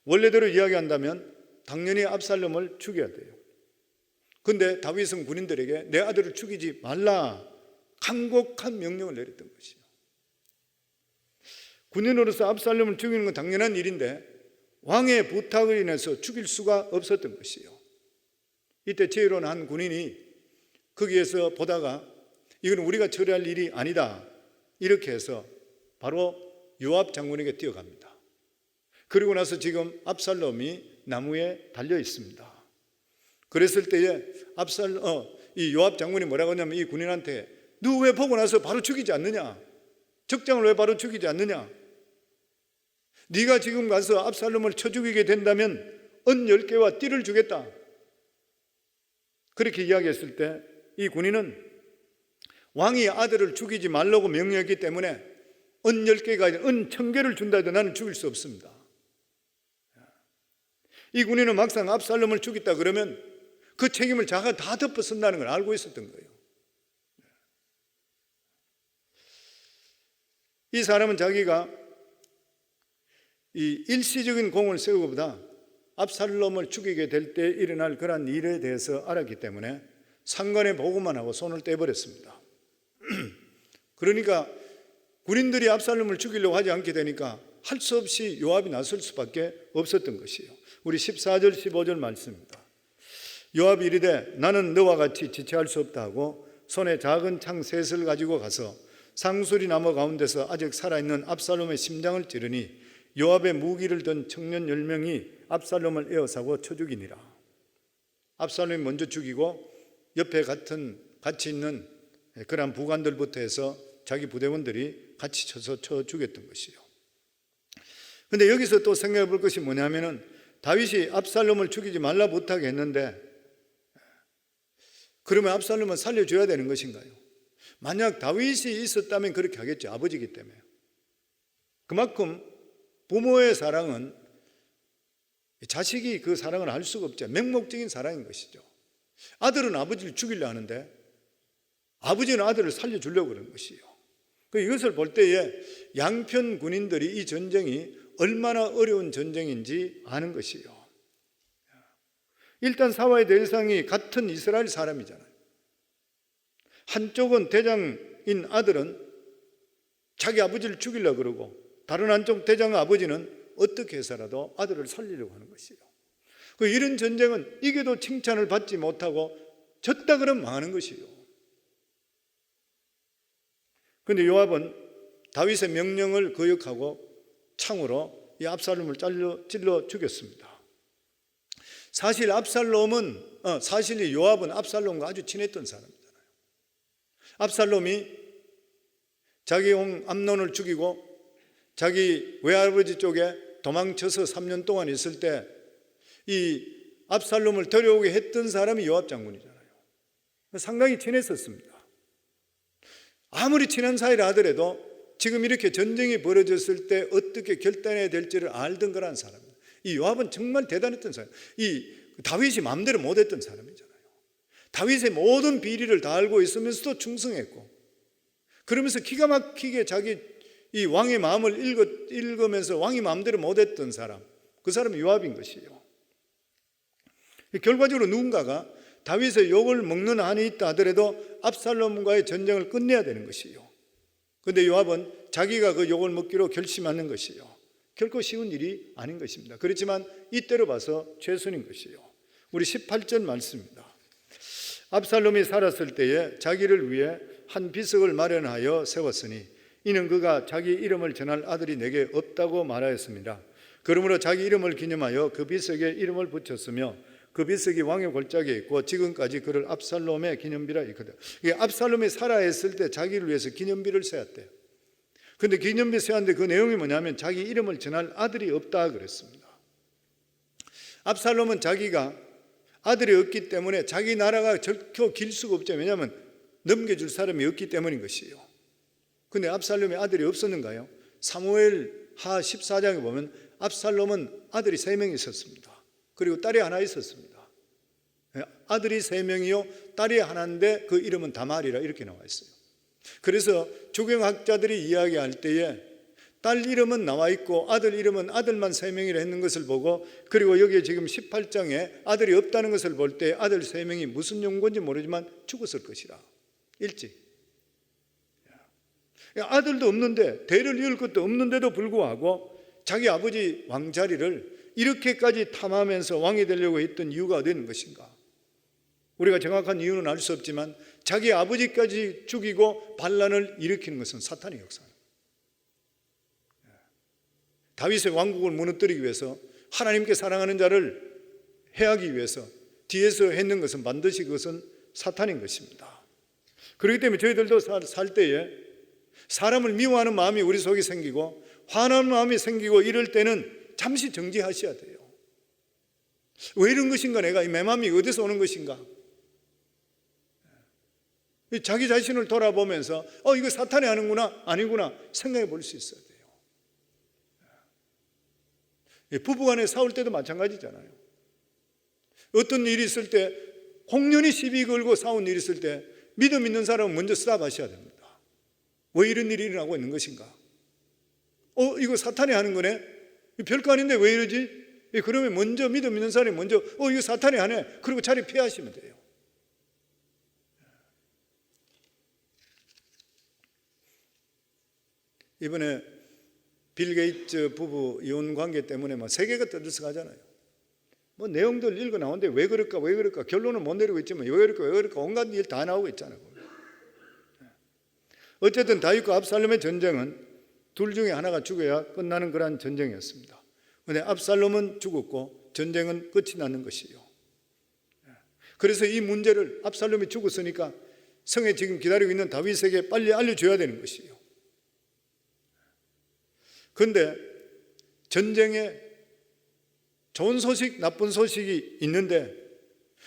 원래대로 이야기한다면 당연히 압살롬을 죽여야 돼요. 그런데 다윗은 군인들에게 내 아들을 죽이지 말라 간곡한 명령을 내렸던 것이요. 군인으로서 압살롬을 죽이는 건 당연한 일인데 왕의 부탁을 인해서 죽일 수가 없었던 것이요. 이때 지혜로운 한 군인이 거기에서 보다가 이건 우리가 처리할 일이 아니다 이렇게 해서 바로 요압 장군에게 뛰어갑니다. 그리고 나서 지금 압살롬이 나무에 달려 있습니다. 그랬을 때에 이 요압 장군이 뭐라고 하냐면 이 군인한테 너 왜 보고 나서 바로 죽이지 않느냐? 적장을 왜 바로 죽이지 않느냐? 네가 지금 가서 압살롬을 쳐 죽이게 된다면 은 10개와 띠를 주겠다. 그렇게 이야기했을 때 이 군인은 왕이 아들을 죽이지 말라고 명령했기 때문에 은 10개가 아니라 은 1000개를 준다 해도 나는 죽일 수 없습니다. 이 군인은 막상 압살롬을 죽였다 그러면 그 책임을 자기가 다 덮어쓴다는 걸 알고 있었던 거예요. 이 사람은 자기가 이 일시적인 공을 세우기보다 압살롬을 죽이게 될 때 일어날 그런 일에 대해서 알았기 때문에 상관에 보고만 하고 손을 떼버렸습니다. 그러니까 군인들이 압살롬을 죽이려고 하지 않게 되니까 할 수 없이 요압이 나설 수밖에 없었던 것이에요. 우리 14절 15절 말씀입니다. 요압이 이르되 나는 너와 같이 지체할 수 없다 하고 손에 작은 창 셋을 가지고 가서 상수리 나무 가운데서 아직 살아있는 압살롬의 심장을 찌르니 요압의 무기를 든 청년 10명이 압살롬을 에워싸고 쳐 죽이니라. 압살롬이 먼저 죽이고 옆에 같이 있는 그런 부관들부터 해서 자기 부대원들이 같이 쳐서 쳐 죽였던 것이요. 그런데 여기서 또 생각해 볼 것이 뭐냐면은 다윗이 압살롬을 죽이지 말라 부탁 했는데 그러면 압살롬은 살려줘야 되는 것인가요? 만약 다윗이 있었다면 그렇게 하겠죠. 아버지이기 때문에. 그만큼 부모의 사랑은 자식이 그 사랑을 알 수가 없죠. 맹목적인 사랑인 것이죠. 아들은 아버지를 죽이려 하는데 아버지는 아들을 살려주려고 그러는 것이요. 이것을 볼 때에 양편 군인들이 이 전쟁이 얼마나 어려운 전쟁인지 아는 것이요. 일단 사와의 대상이 같은 이스라엘 사람이잖아요. 한쪽은 대장인 아들은 자기 아버지를 죽이려고 그러고 다른 한쪽 대장 아버지는 어떻게 해서라도 아들을 살리려고 하는 것이요. 이런 전쟁은 이게도 칭찬을 받지 못하고 졌다 그러면 망하는 것이요. 그런데 요압은 다윗의 명령을 거역하고 창으로 이 압살롬을 찔러 죽였습니다. 사실 이 요압은 압살롬과 아주 친했던 사람이잖아요. 압살롬이 자기 형 암논을 죽이고 자기 외할아버지 쪽에 도망쳐서 3년 동안 있을 때 이 압살롬을 데려오게 했던 사람이 요압 장군이잖아요. 상당히 친했었습니다. 아무리 친한 사이라 하더라도 지금 이렇게 전쟁이 벌어졌을 때 어떻게 결단해야 될지를 알던 거라는 사람입니다. 이 요압은 정말 대단했던 사람. 이 다윗이 마음대로 못했던 사람이잖아요. 다윗의 모든 비리를 다 알고 있으면서도 충성했고, 그러면서 기가 막히게 자기 이 왕의 마음을 읽으면서 왕이 마음대로 못했던 사람, 그 사람이 요압인 것이에요. 결과적으로 누군가가 다윗의 욕을 먹는 한이 있다 하더라도 압살롬과의 전쟁을 끝내야 되는 것이에요. 그런데 요압은 자기가 그 욕을 먹기로 결심하는 것이에요. 결코 쉬운 일이 아닌 것입니다. 그렇지만 이때로 봐서 최선인 것이에요. 우리 18절 말씀입니다. 압살롬이 살았을 때에 자기를 위해 한 비석을 마련하여 세웠으니 이는 그가 자기 이름을 전할 아들이 내게 없다고 말하였습니다. 그러므로 자기 이름을 기념하여 그 비석에 이름을 붙였으며 그 비석이 왕의 골짜기에 있고 지금까지 그를 압살롬의 기념비라 있거든. 이게 압살롬이 살아있을 때 자기를 위해서 기념비를 세웠대요. 그런데 기념비 세웠는데 그 내용이 뭐냐면 자기 이름을 전할 아들이 없다 그랬습니다. 압살롬은 자기가 아들이 없기 때문에 자기 나라가 절코 길 수가 없죠. 왜냐하면 넘겨줄 사람이 없기 때문인 것이에요. 그런데 압살롬의 아들이 없었는가요? 사무엘하 14장에 보면 압살롬은 아들이 3명이 있었습니다. 그리고 딸이 하나 있었습니다. 아들이 3명이요 딸이 하나인데 그 이름은 다말이라 이렇게 나와 있어요. 그래서 조경학자들이 이야기할 때에 딸 이름은 나와 있고 아들 이름은 아들만 3명이라 했는 것을 보고, 그리고 여기에 지금 18장에 아들이 없다는 것을 볼 때 아들 3명이 무슨 용건지 모르지만 죽었을 것이라, 일찍. 아들도 없는데, 대를 이을 것도 없는데도 불구하고 자기 아버지 왕자리를 이렇게까지 탐하면서 왕이 되려고 했던 이유가 어디 있는 것인가? 우리가 정확한 이유는 알 수 없지만 자기 아버지까지 죽이고 반란을 일으키는 것은 사탄의 역사입니다. 다윗의 왕국을 무너뜨리기 위해서, 하나님께 사랑하는 자를 해하기 위해서 뒤에서 했는 것은 반드시 그것은 사탄인 것입니다. 그렇기 때문에 저희들도 살 때에 사람을 미워하는 마음이 우리 속에 생기고 화나는 마음이 생기고 이럴 때는 잠시 정지하셔야 돼요. 왜 이런 것인가? 내가 내 마음이 어디서 오는 것인가? 자기 자신을 돌아보면서 이거 사탄이 하는구나 아니구나 생각해 볼 수 있어야 돼요. 부부간에 싸울 때도 마찬가지잖아요. 어떤 일이 있을 때 공연히 시비 걸고 싸운 일이 있을 때 믿음 있는 사람은 먼저 스탑하셔야 됩니다. 왜 이런 일이 일어나고 있는 것인가? 이거 사탄이 하는 거네? 별거 아닌데 왜 이러지? 그러면 먼저 믿음 있는 사람이 먼저 이거 사탄이 하네. 그리고 자리 피하시면 돼요. 이번에 빌 게이츠 부부 이혼 관계 때문에 세계가 떠들썩하잖아요. 내용들 읽어 나오는데 왜 그럴까 결론은 못 내리고 있지만 왜 그럴까 온갖 일 다 나오고 있잖아요. 어쨌든 다윗과 압살롬의 전쟁은 둘 중에 하나가 죽어야 끝나는 그런 전쟁이었습니다. 그런데 압살롬은 죽었고 전쟁은 끝이 나는 것이에요. 그래서 이 문제를 압살롬이 죽었으니까 성에 지금 기다리고 있는 다윗에게 빨리 알려줘야 되는 것이에요. 그런데 전쟁에 좋은 소식, 나쁜 소식이 있는데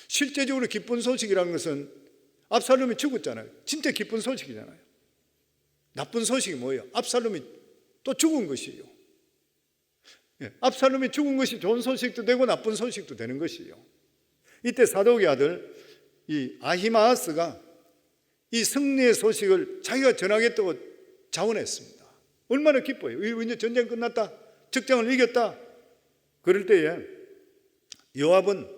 실제적으로 기쁜 소식이라는 것은 압살롬이 죽었잖아요. 진짜 기쁜 소식이잖아요. 나쁜 소식이 뭐예요? 압살롬이 또 죽은 것이에요. 압살롬이 죽은 것이 좋은 소식도 되고 나쁜 소식도 되는 것이에요. 이때 사독의 아들 이 아히마아스가 이 승리의 소식을 자기가 전하겠다고 자원했습니다. 얼마나 기뻐요. 이제 전쟁 끝났다. 적장을 이겼다. 그럴 때에 요압은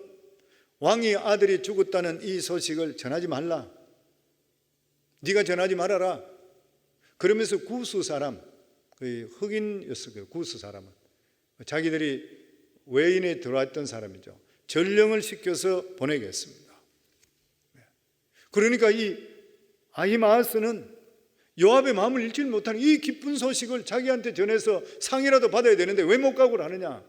왕의 아들이 죽었다는 이 소식을 전하지 말라. 네가 전하지 말아라. 그러면서 구스 사람, 흑인이었을 거예요. 구스 사람은 자기들이 외인에 들어왔던 사람이죠. 전령을 시켜서 보내게 했습니다. 그러니까 이 아히마아스는 요압의 마음을 읽지 못하는 이 기쁜 소식을 자기한테 전해서 상이라도 받아야 되는데 왜 못 가고 하느냐.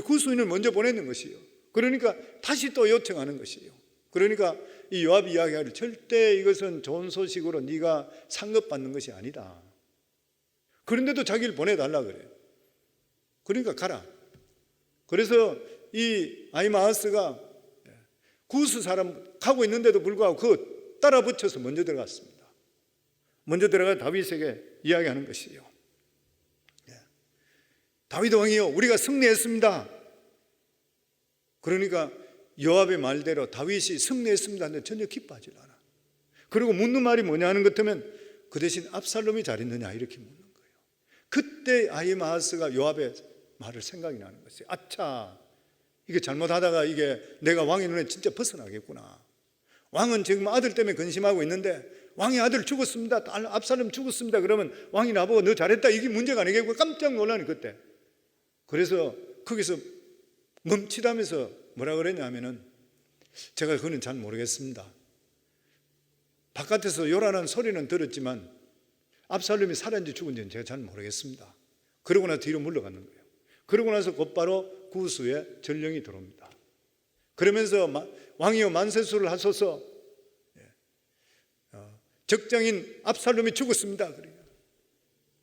구스인을 먼저 보내는 것이에요. 그러니까 다시 또 요청하는 것이에요. 그러니까 이 요압이 이야기하기를 절대 이것은 좋은 소식으로 네가 상급받는 것이 아니다. 그런데도 자기를 보내달라 그래요. 그러니까 가라. 그래서 이 아히마아스가 구스 사람 가고 있는데도 불구하고 그 따라 붙여서 먼저 들어갔습니다. 먼저 들어가 다윗에게 이야기하는 것이요. 다윗 왕이요, 우리가 승리했습니다. 그러니까 요압의 말대로 다윗이 승리했습니다 하는데 전혀 기뻐하지 않아. 그리고 묻는 말이 뭐냐 하는 것 같으면 그 대신 압살롬이 잘 있느냐 이렇게 묻는 거예요. 그때 아히마아스가 요압의 말을 생각이 나는 것이에요. 아차, 이게 잘못하다가 이게 내가 왕의 눈에 진짜 벗어나겠구나. 왕은 지금 아들 때문에 근심하고 있는데 왕의 아들 죽었습니다, 압살롬 죽었습니다 그러면 왕이 나보고 너 잘했다 이게 문제가 아니겠고 깜짝 놀라니 그때. 그래서 거기서 멈칫하면서 뭐라 그랬냐면은 제가 그건 잘 모르겠습니다. 바깥에서 요란한 소리는 들었지만 압살롬이 살았는지 죽은지는 제가 잘 모르겠습니다. 그러고 나서 뒤로 물러가는 거예요. 그러고 나서 곧바로 구수에 전령이 들어옵니다. 그러면서 왕이여 만세수를 하소서, 적장인 압살롬이 죽었습니다.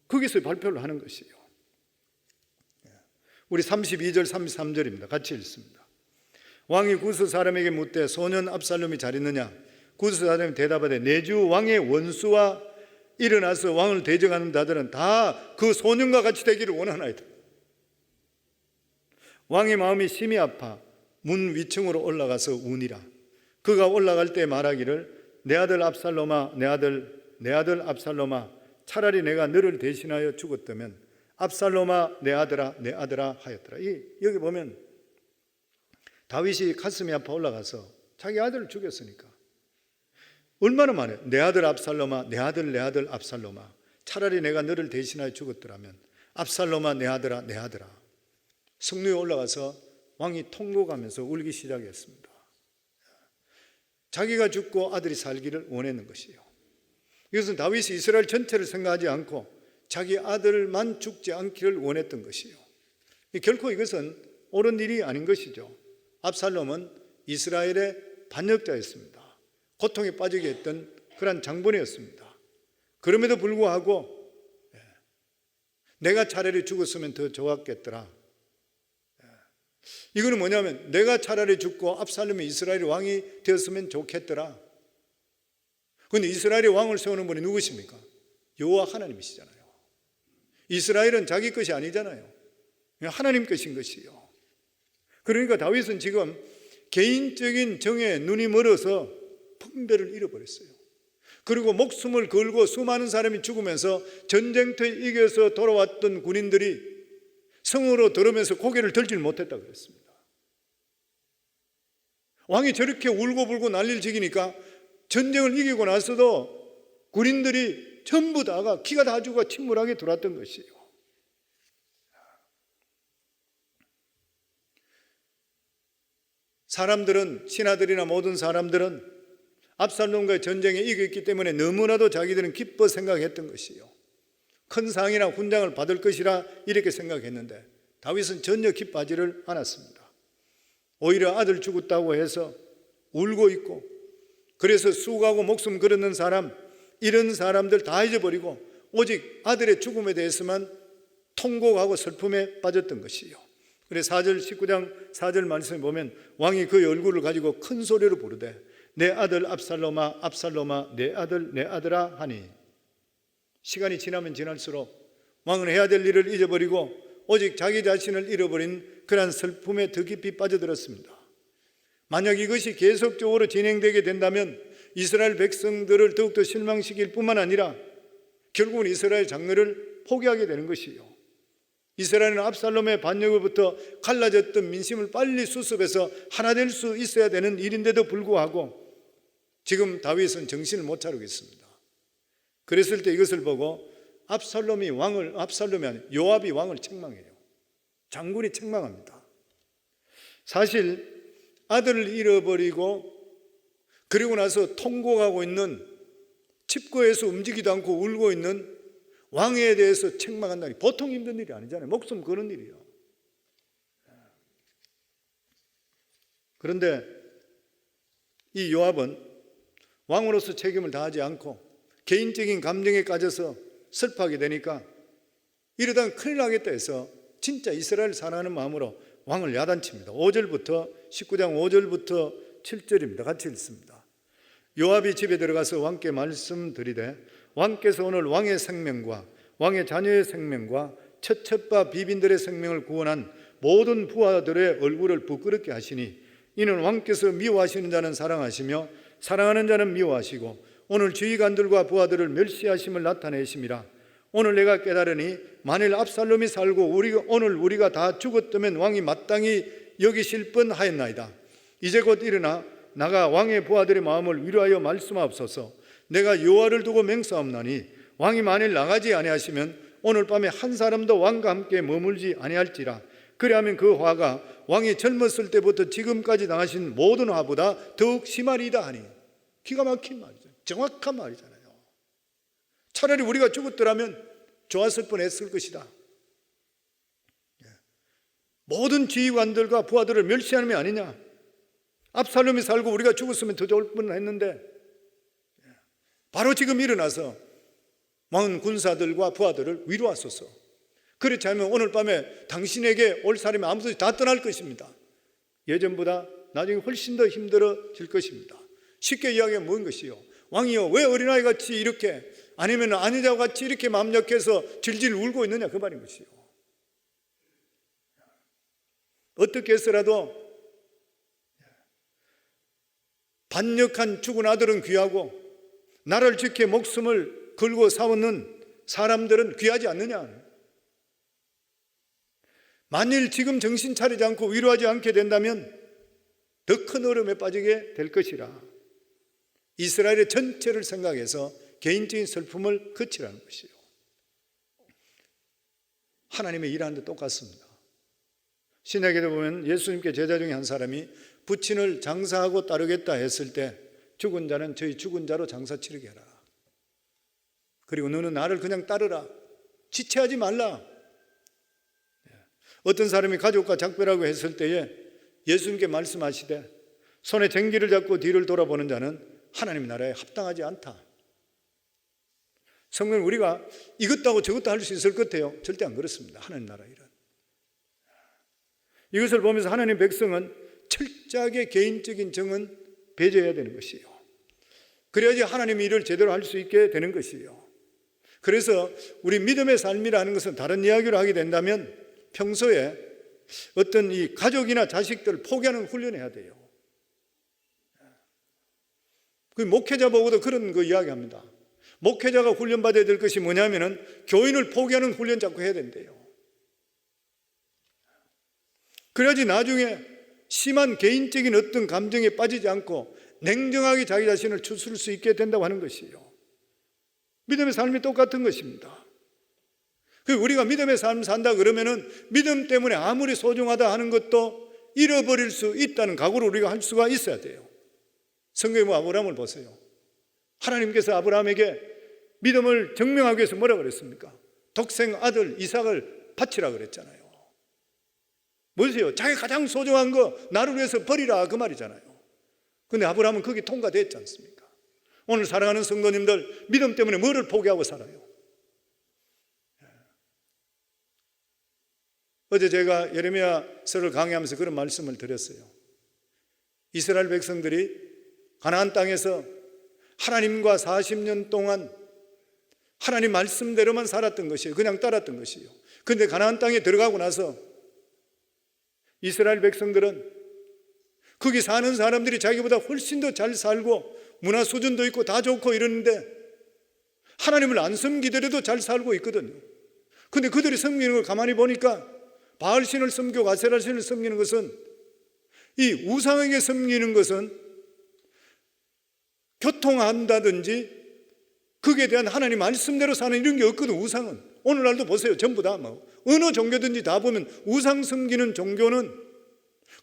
거기서 발표를 하는 것이에요. 우리 32절 33절입니다. 같이 읽습니다. 왕이 구스 사람에게 묻되 소년 압살롬이 잘 있느냐? 구스 사람이 대답하되 내 주 왕의 원수와 일어나서 왕을 대적하는 자들은 다 그 소년과 같이 되기를 원하나이다. 왕의 마음이 심히 아파 문 위층으로 올라가서 우니라. 그가 올라갈 때 말하기를 내 아들 압살롬아, 내 아들 압살롬아, 차라리 내가 너를 대신하여 죽었다면 압살롬아 내 아들아 하였더라. 여기 보면 다윗이 가슴이 아파 올라가서 자기 아들을 죽였으니까 얼마나 많아요. 내 아들 압살롬아, 내 아들 압살롬아, 차라리 내가 너를 대신하여 죽었더라면 압살롬아 내 아들아. 성루에 올라가서 왕이 통곡하면서 울기 시작했습니다. 자기가 죽고 아들이 살기를 원했는 것이에요. 이것은 다윗이 이스라엘 전체를 생각하지 않고 자기 아들만 죽지 않기를 원했던 것이에요. 결코 이것은 옳은 일이 아닌 것이죠. 압살롬은 이스라엘의 반역자였습니다. 고통에 빠지게 했던 그런 장본이었습니다. 그럼에도 불구하고 내가 차라리 죽었으면 더 좋았겠더라. 이거는 뭐냐면 내가 차라리 죽고 압살롬이 이스라엘의 왕이 되었으면 좋겠더라. 그런데 이스라엘의 왕을 세우는 분이 누구십니까? 여호와 하나님이시잖아요. 이스라엘은 자기 것이 아니잖아요. 하나님 것인 것이요. 그러니까 다윗은 지금 개인적인 정에 눈이 멀어서 분별을 잃어버렸어요. 그리고 목숨을 걸고 수많은 사람이 죽으면서 전쟁터에 이겨서 돌아왔던 군인들이 성으로 들어오면서 고개를 들질 못했다 그랬습니다. 왕이 저렇게 울고불고 난리를 지기니까 전쟁을 이기고 나서도 군인들이 전부 다가 기가 다 죽어 침울하게 들어왔던 것이에요. 사람들은, 신하들이나 모든 사람들은 압살롬과의 전쟁에 이겼기 때문에 너무나도 자기들은 기뻐 생각했던 것이에요. 큰 상이나 훈장을 받을 것이라 이렇게 생각했는데 다윗은 전혀 기뻐하지를 않았습니다. 오히려 아들 죽었다고 해서 울고 있고, 그래서 수고하고 목숨 걸었는 사람, 이런 사람들 다 잊어버리고 오직 아들의 죽음에 대해서만 통곡하고 슬픔에 빠졌던 것이에요. 그래서 19장 4절 말씀에 보면 왕이 그의 얼굴을 가지고 큰 소리로 부르되 내 아들 압살롬아, 압살롬아, 내 아들아 하니, 시간이 지나면 지날수록 왕은 해야 될 일을 잊어버리고 오직 자기 자신을 잃어버린 그러한 슬픔에 더 깊이 빠져들었습니다. 만약 이것이 계속적으로 진행되게 된다면 이스라엘 백성들을 더욱더 실망시킬 뿐만 아니라 결국은 이스라엘 장래를 포기하게 되는 것이에요. 이스라엘은 압살롬의 반역으로부터 갈라졌던 민심을 빨리 수습해서 하나 될 수 있어야 되는 일인데도 불구하고 지금 다윗은 정신을 못 차리고 있습니다. 그랬을 때 이것을 보고 압살롬이 아니라 요압이 왕을 책망해요. 장군이 책망합니다. 사실 아들을 잃어버리고 그리고 나서 통곡하고 있는, 칩거에서 움직이지도 않고 울고 있는 왕에 대해서 책망한다니 보통 힘든 일이 아니잖아요. 목숨 거는 일이에요. 그런데 이 요압은 왕으로서 책임을 다하지 않고 개인적인 감정에 빠져서 슬퍼하게 되니까 이러다 큰일 나겠다 해서 진짜 이스라엘 사랑하는 마음으로 왕을 야단칩니다. 19장 5절부터 7절입니다. 같이 읽습니다. 요압이 집에 들어가서 왕께 말씀드리되 왕께서 오늘 왕의 생명과 왕의 자녀의 생명과 첩첩과 비빈들의 생명을 구원한 모든 부하들의 얼굴을 부끄럽게 하시니 이는 왕께서 미워하시는 자는 사랑하시며 사랑하는 자는 미워하시고 오늘 지휘관들과 부하들을 멸시하심을 나타내심이라. 오늘 내가 깨달으니 만일 압살롬이 살고 오늘 우리가 다 죽었다면 왕이 마땅히 여기실 뻔하였나이다. 이제 곧 일어나 나가 왕의 부하들의 마음을 위로하여 말씀하옵소서. 내가 여호와를 두고 맹세하옵나니 왕이 만일 나가지 아니하시면 오늘 밤에 한 사람도 왕과 함께 머물지 아니할지라. 그리하면 그 화가 왕이 젊었을 때부터 지금까지 당하신 모든 화보다 더욱 심하리이다 하니. 기가 막힌 말이죠. 정확한 말이잖아요. 차라리 우리가 죽었더라면 좋았을 뻔했을 것이다. 모든 지휘관들과 부하들을 멸시하는 게 아니냐. 압살롬이 살고 우리가 죽었으면 더 좋을 뻔했는데 바로 지금 일어나서 왕은 군사들과 부하들을 위로하소서. 그렇지 않으면 오늘 밤에 당신에게 올 사람이 아무도 다 떠날 것입니다. 예전보다 나중에 훨씬 더 힘들어질 것입니다. 쉽게 이야기하면 뭔 것이요? 왕이요, 왜 어린아이같이 이렇게 아니면 아니자와 같이 이렇게 마음 약해서 질질 울고 있느냐, 그 말인 것이요. 어떻게 해서라도 반역한 죽은 아들은 귀하고 나를 지켜 목숨을 걸고 싸우는 사람들은 귀하지 않느냐. 만일 지금 정신 차리지 않고 위로하지 않게 된다면 더 큰 어려움에 빠지게 될 것이라. 이스라엘의 전체를 생각해서 개인적인 슬픔을 그치라는 것이요. 하나님의 일하는데 똑같습니다. 신약에도 보면 예수님께 제자 중에 한 사람이 부친을 장사하고 따르겠다 했을 때 죽은 자는 저희 죽은 자로 장사 치르게 하라. 그리고 너는 나를 그냥 따르라. 지체하지 말라. 어떤 사람이 가족과 작별하고 했을 때에 예수님께 말씀하시되 손에 쟁기를 잡고 뒤를 돌아보는 자는 하나님 나라에 합당하지 않다. 성경 우리가 이것도 하고 저것도 할 수 있을 것 같아요. 절대 안 그렇습니다. 하나님 나라 일은. 이것을 보면서 하나님 백성은 철저하게 개인적인 정은 배제해야 되는 것이에요. 그래야지 하나님의 일을 제대로 할 수 있게 되는 것이에요. 그래서 우리 믿음의 삶이라는 것은 다른 이야기로 하게 된다면 평소에 어떤 이 가족이나 자식들을 포기하는 훈련을 해야 돼요. 그 목회자 보고도 그런 거 이야기합니다. 목회자가 훈련받아야 될 것이 뭐냐면은 교인을 포기하는 훈련 자꾸 해야 된대요. 그래야지 나중에 심한 개인적인 어떤 감정에 빠지지 않고 냉정하게 자기 자신을 추스를 수 있게 된다고 하는 것이에요. 믿음의 삶이 똑같은 것입니다. 우리가 믿음의 삶 산다 그러면은 믿음 때문에 아무리 소중하다 하는 것도 잃어버릴 수 있다는 각오를 우리가 할 수가 있어야 돼요. 성경에 아브라함을 보세요. 하나님께서 아브라함에게 믿음을 증명하기 위해서 뭐라고 그랬습니까? 독생 아들 이삭을 바치라 그랬잖아요. 뭐세요? 자기 가장 소중한 거 나를 위해서 버리라 그 말이잖아요. 근데 아브라함은 거기 통과됐지 않습니까? 오늘 사랑하는 성도님들 믿음 때문에 뭐를 포기하고 살아요? 어제 제가 예레미야서를 강의하면서 그런 말씀을 드렸어요. 이스라엘 백성들이 가나안 땅에서 하나님과 40년 동안 하나님 말씀대로만 살았던 것이에요. 그냥 따랐던 것이에요. 그런데 가나안 땅에 들어가고 나서 이스라엘 백성들은 거기 사는 사람들이 자기보다 훨씬 더 잘 살고 문화 수준도 있고 다 좋고 이러는데 하나님을 안 섬기더라도 잘 살고 있거든요. 그런데 그들이 섬기는 걸 가만히 보니까 바알신을 섬기고 아세라신을 섬기는 것은, 이 우상에게 섬기는 것은 교통한다든지 거기에 대한 하나님 말씀대로 사는 이런 게 없거든. 우상은 오늘날도 보세요. 전부 다 어느 종교든지 다 보면 우상 섬기는 종교는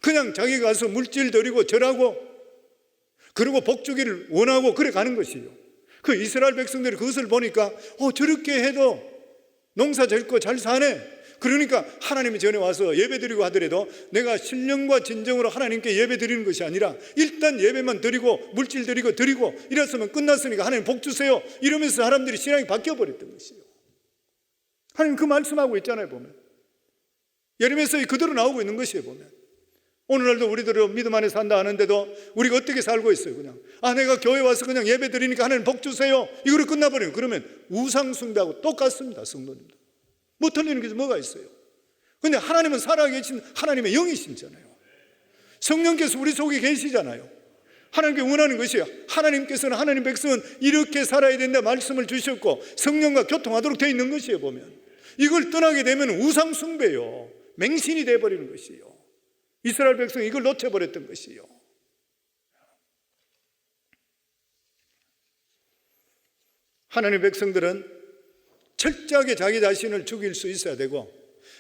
그냥 자기가 가서 물질 드리고 절하고 그리고 복주기를 원하고 그래 가는 것이에요. 그 이스라엘 백성들이 그것을 보니까 저렇게 해도 농사 짓고 잘 사네. 그러니까 하나님이 전에 와서 예배드리고 하더라도 내가 신령과 진정으로 하나님께 예배드리는 것이 아니라 일단 예배만 드리고 물질 드리고 이랬으면 끝났으니까 하나님 복 주세요 이러면서 사람들이 신앙이 바뀌어버렸던 것이에요. 하나님 그 말씀하고 있잖아요. 보면 예레미야서에 그대로 나오고 있는 것이에요. 보면 오늘날도 우리들은 믿음 안에 산다 하는데도 우리가 어떻게 살고 있어요? 그냥 내가 교회 와서 그냥 예배 드리니까 하나님 복 주세요, 이거로 끝나버려요. 그러면 우상 숭배하고 똑같습니다. 성도님들, 뭐 틀리는 게 뭐가 있어요? 근데 하나님은 살아계신 하나님의 영이시잖아요. 성령께서 우리 속에 계시잖아요. 하나님께 원하는 것이에요. 하나님께서는, 하나님 백성은 이렇게 살아야 된다 말씀을 주셨고 성령과 교통하도록 되어 있는 것이에요. 보면 이걸 떠나게 되면 우상 숭배요, 맹신이 되어버리는 것이에요. 이스라엘 백성이 이걸 놓쳐버렸던 것이에요. 하나님의 백성들은 철저하게 자기 자신을 죽일 수 있어야 되고,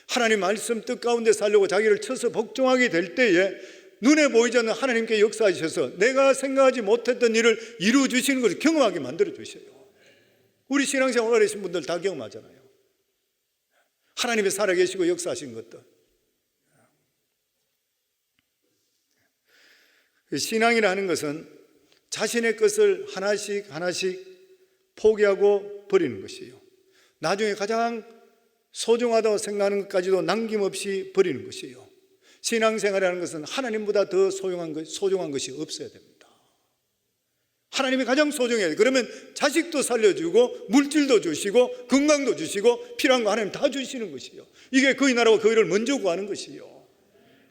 하나님 말씀 뜻 가운데 살려고 자기를 쳐서 복종하게 될 때에 눈에 보이지 않는 하나님께 역사하셔서 내가 생각하지 못했던 일을 이루어 주시는 것을 경험하게 만들어 주셔요. 우리 신앙생활 오래 하신 분들 다 경험하잖아요. 하나님이 살아계시고 역사하신 것들. 신앙이라는 것은 자신의 것을 하나씩 포기하고 버리는 것이에요. 나중에 가장 소중하다고 생각하는 것까지도 남김없이 버리는 것이에요. 신앙생활이라는 것은 하나님보다 더 소중한 것이 없어야 됩니다. 하나님이 가장 소중해야 돼요. 그러면 자식도 살려주고 물질도 주시고 건강도 주시고 필요한 거 하나님 다 주시는 것이에요. 이게 그의 나라와 그의를 먼저 구하는 것이에요.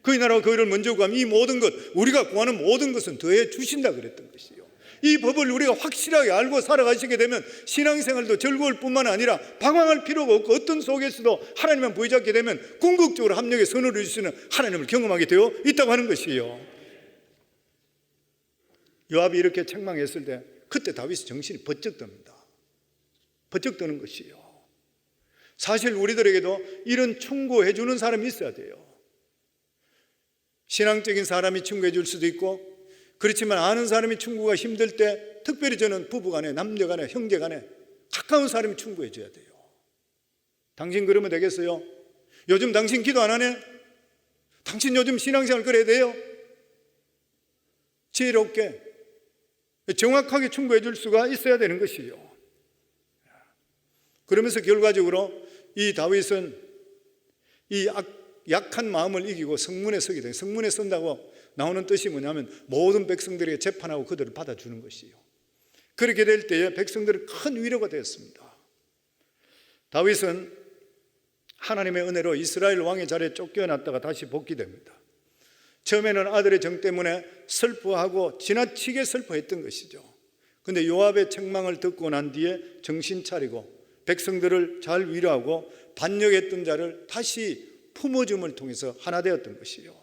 그의 나라와 그의를 먼저 구하면 이 모든 것, 우리가 구하는 모든 것은 더해 주신다 그랬던 것이에요. 이 법을 우리가 확실하게 알고 살아가시게 되면 신앙생활도 즐거울 뿐만 아니라 방황할 필요가 없고 어떤 속에서도 하나님만 부여잡게 되면 궁극적으로 합력에 선을 주시는 하나님을 경험하게 되어 있다고 하는 것이에요. 요압이 이렇게 책망했을 때 그때 다윗의 정신이 번쩍 듭니다. 번쩍 드는 것이에요. 사실 우리들에게도 이런 충고해 주는 사람이 있어야 돼요. 신앙적인 사람이 충고해 줄 수도 있고, 그렇지만 아는 사람이 충고가 힘들 때, 특별히 저는 부부간에, 남녀간에, 형제간에 가까운 사람이 충고해 줘야 돼요. 당신 그러면 되겠어요? 요즘 당신 기도 안 하네? 당신 요즘 신앙생활 그래야 돼요? 지혜롭게 정확하게 충고해 줄 수가 있어야 되는 것이요. 그러면서 결과적으로 이 다윗은 이 약한 마음을 이기고 성문에 서게 돼요. 성문에 선다고 나오는 뜻이 뭐냐면 모든 백성들에게 재판하고 그들을 받아주는 것이에요. 그렇게 될 때에 백성들은 큰 위로가 되었습니다. 다윗은 하나님의 은혜로 이스라엘 왕의 자리에 쫓겨났다가 다시 복귀됩니다. 처음에는 아들의 정 때문에 슬퍼하고 지나치게 슬퍼했던 것이죠. 그런데 요압의 책망을 듣고 난 뒤에 정신 차리고 백성들을 잘 위로하고 반역했던 자를 다시 품어줌을 통해서 하나 되었던 것이요.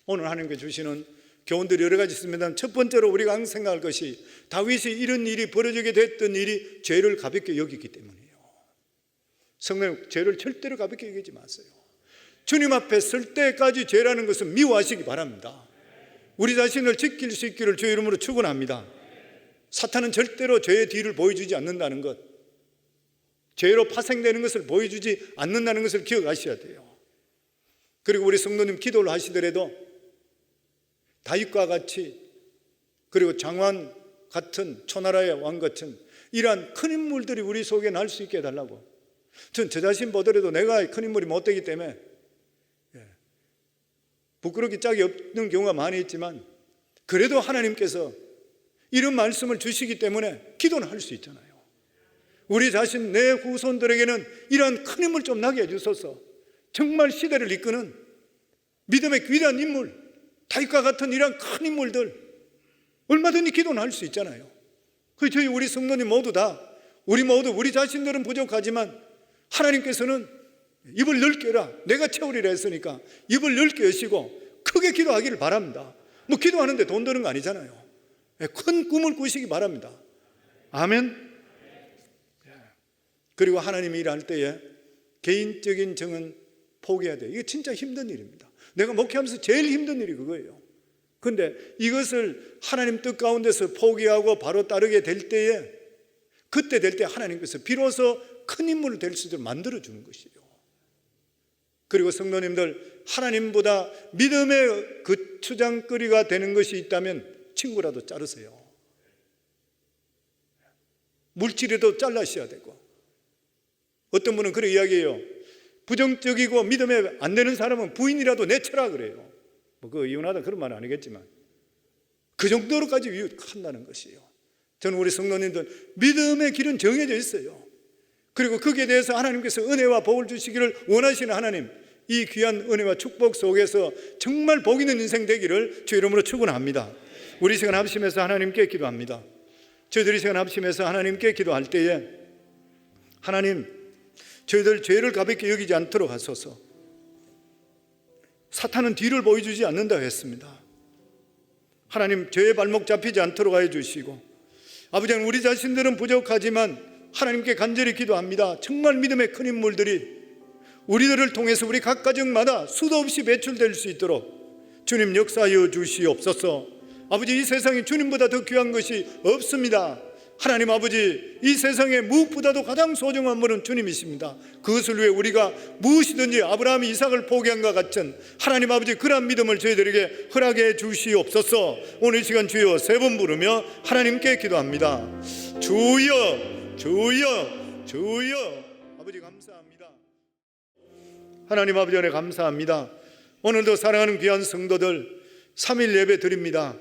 오늘 하나님께 주시는 교훈들이 여러 가지 있습니다. 첫 번째로 우리가 항상 생각할 것이 다윗이 이런 일이 벌어지게 됐던 일이 죄를 가볍게 여기기 때문이에요. 성도님, 죄를 절대로 가볍게 여기지 마세요. 주님 앞에 설 때까지 죄라는 것은 미워하시기 바랍니다. 우리 자신을 지킬 수 있기를 주의 이름으로 축원합니다. 사탄은 절대로 죄의 뒤를 보여주지 않는다는 것, 죄로 파생되는 것을 보여주지 않는다는 것을 기억하셔야 돼요. 그리고 우리 성도님 기도를 하시더라도 다윗과 같이, 그리고 장관 같은, 초나라의 왕 같은 이러한 큰 인물들이 우리 속에 날 수 있게 해달라고. 전 저 자신 보더라도 내가 큰 인물이 못 되기 때문에 부끄럽기 짝이 없는 경우가 많이 있지만, 그래도 하나님께서 이런 말씀을 주시기 때문에 기도는 할 수 있잖아요. 우리 자신, 내 후손들에게는 이러한 큰 인물 좀 나게 해주소서. 정말 시대를 이끄는 믿음의 위대한 인물, 다윗과 같은 이러한 큰 인물들, 얼마든지 기도는 할 수 있잖아요. 그래서 저희 우리 성도님 모두 다, 우리 자신들은 부족하지만 하나님께서는 입을 넓게 해라, 내가 채우리라 했으니까 입을 넓게 여시고 크게 기도하기를 바랍니다. 뭐 기도하는데 돈 드는 거 아니잖아요. 큰 꿈을 꾸시기 바랍니다. 아멘. 그리고 하나님이 일할 때에 개인적인 정은 포기해야 돼요. 이게 진짜 힘든 일입니다. 내가 목회하면서 제일 힘든 일이 그거예요. 그런데 이것을 하나님 뜻 가운데서 포기하고 바로 따르게 될 때에, 그때 될 때 하나님께서 비로소 큰 인물을 될 수 있도록 만들어주는 것이에요. 그리고 성도님들, 하나님보다 믿음의 그 추장거리가 되는 것이 있다면 친구라도 자르세요. 물질이라도 잘라셔야 되고. 어떤 분은 그런 이야기해요. 부정적이고 믿음에 안 되는 사람은 부인이라도 내쳐라 그래요. 그 이혼하다 그런 말은 아니겠지만 그 정도로까지 위협한다는 것이에요. 저는 우리 성도님들 믿음의 길은 정해져 있어요. 그리고 거기에 대해서 하나님께서 은혜와 복을 주시기를 원하시는 하나님, 이 귀한 은혜와 축복 속에서 정말 복 있는 인생 되기를 주 이름으로 축원합니다. 우리 시간 합심해서 하나님께 기도합니다. 저희들이 시간 합심해서 하나님께 기도할 때에 하나님, 저희들 죄를 가볍게 여기지 않도록 하소서. 사탄은 뒤를 보여주지 않는다 했습니다. 하나님, 죄의 발목 잡히지 않도록 하여 주시고, 아버지 하나님, 우리 자신들은 부족하지만 하나님께 간절히 기도합니다. 정말 믿음의 큰 인물들이 우리들을 통해서 우리 각 가정마다 수도 없이 배출될 수 있도록 주님 역사하여 주시옵소서. 아버지, 이 세상에 주님보다 더 귀한 것이 없습니다. 하나님 아버지, 이 세상에 무엇보다도 가장 소중한 분은 주님이십니다. 그것을 위해 우리가 무엇이든지 아브라함이 이삭을 포기한과 같은 하나님 아버지 그러한 믿음을 저희들에게 허락해 주시옵소서. 오늘 이 시간 주여 세 번 부르며 하나님께 기도합니다. 주여, 주여, 주여. 아버지 감사합니다. 하나님 아버지 은혜 감사합니다. 오늘도 사랑하는 귀한 성도들 3일 예배 드립니다.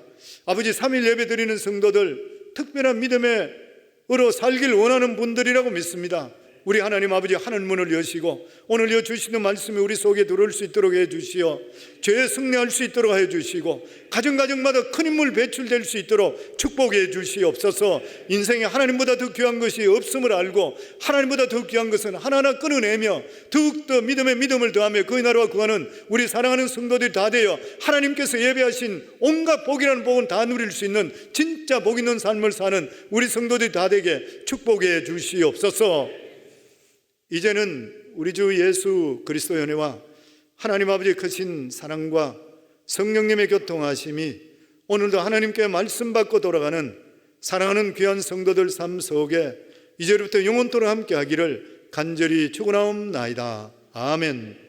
아버지, 3일 예배 드리는 성도들 특별한 믿음으로 살길 원하는 분들이라고 믿습니다. 우리 하나님 아버지 하늘 문을 여시고 오늘 여주시는 말씀이 우리 속에 들어올 수 있도록 해주시어 죄에 승리할 수 있도록 해주시고 가정마다 큰 인물 배출될 수 있도록 축복해 주시옵소서. 인생에 하나님보다 더 귀한 것이 없음을 알고 하나님보다 더 귀한 것은 하나하나 끊어내며 더욱더 믿음에 믿음을 더하며 그의 나라와 구하는 우리 사랑하는 성도들이 다 되어 하나님께서 예배하신 온갖 복이라는 복은 다 누릴 수 있는 진짜 복 있는 삶을 사는 우리 성도들이 다 되게 축복해 주시옵소서. 이제는 우리 주 예수 그리스도의 은혜와 하나님 아버지의 크신 사랑과 성령님의 교통하심이 오늘도 하나님께 말씀 받고 돌아가는 사랑하는 귀한 성도들 삶 속에 이제부터 영원토록 함께 하기를 간절히 축원하옵나이다. 아멘.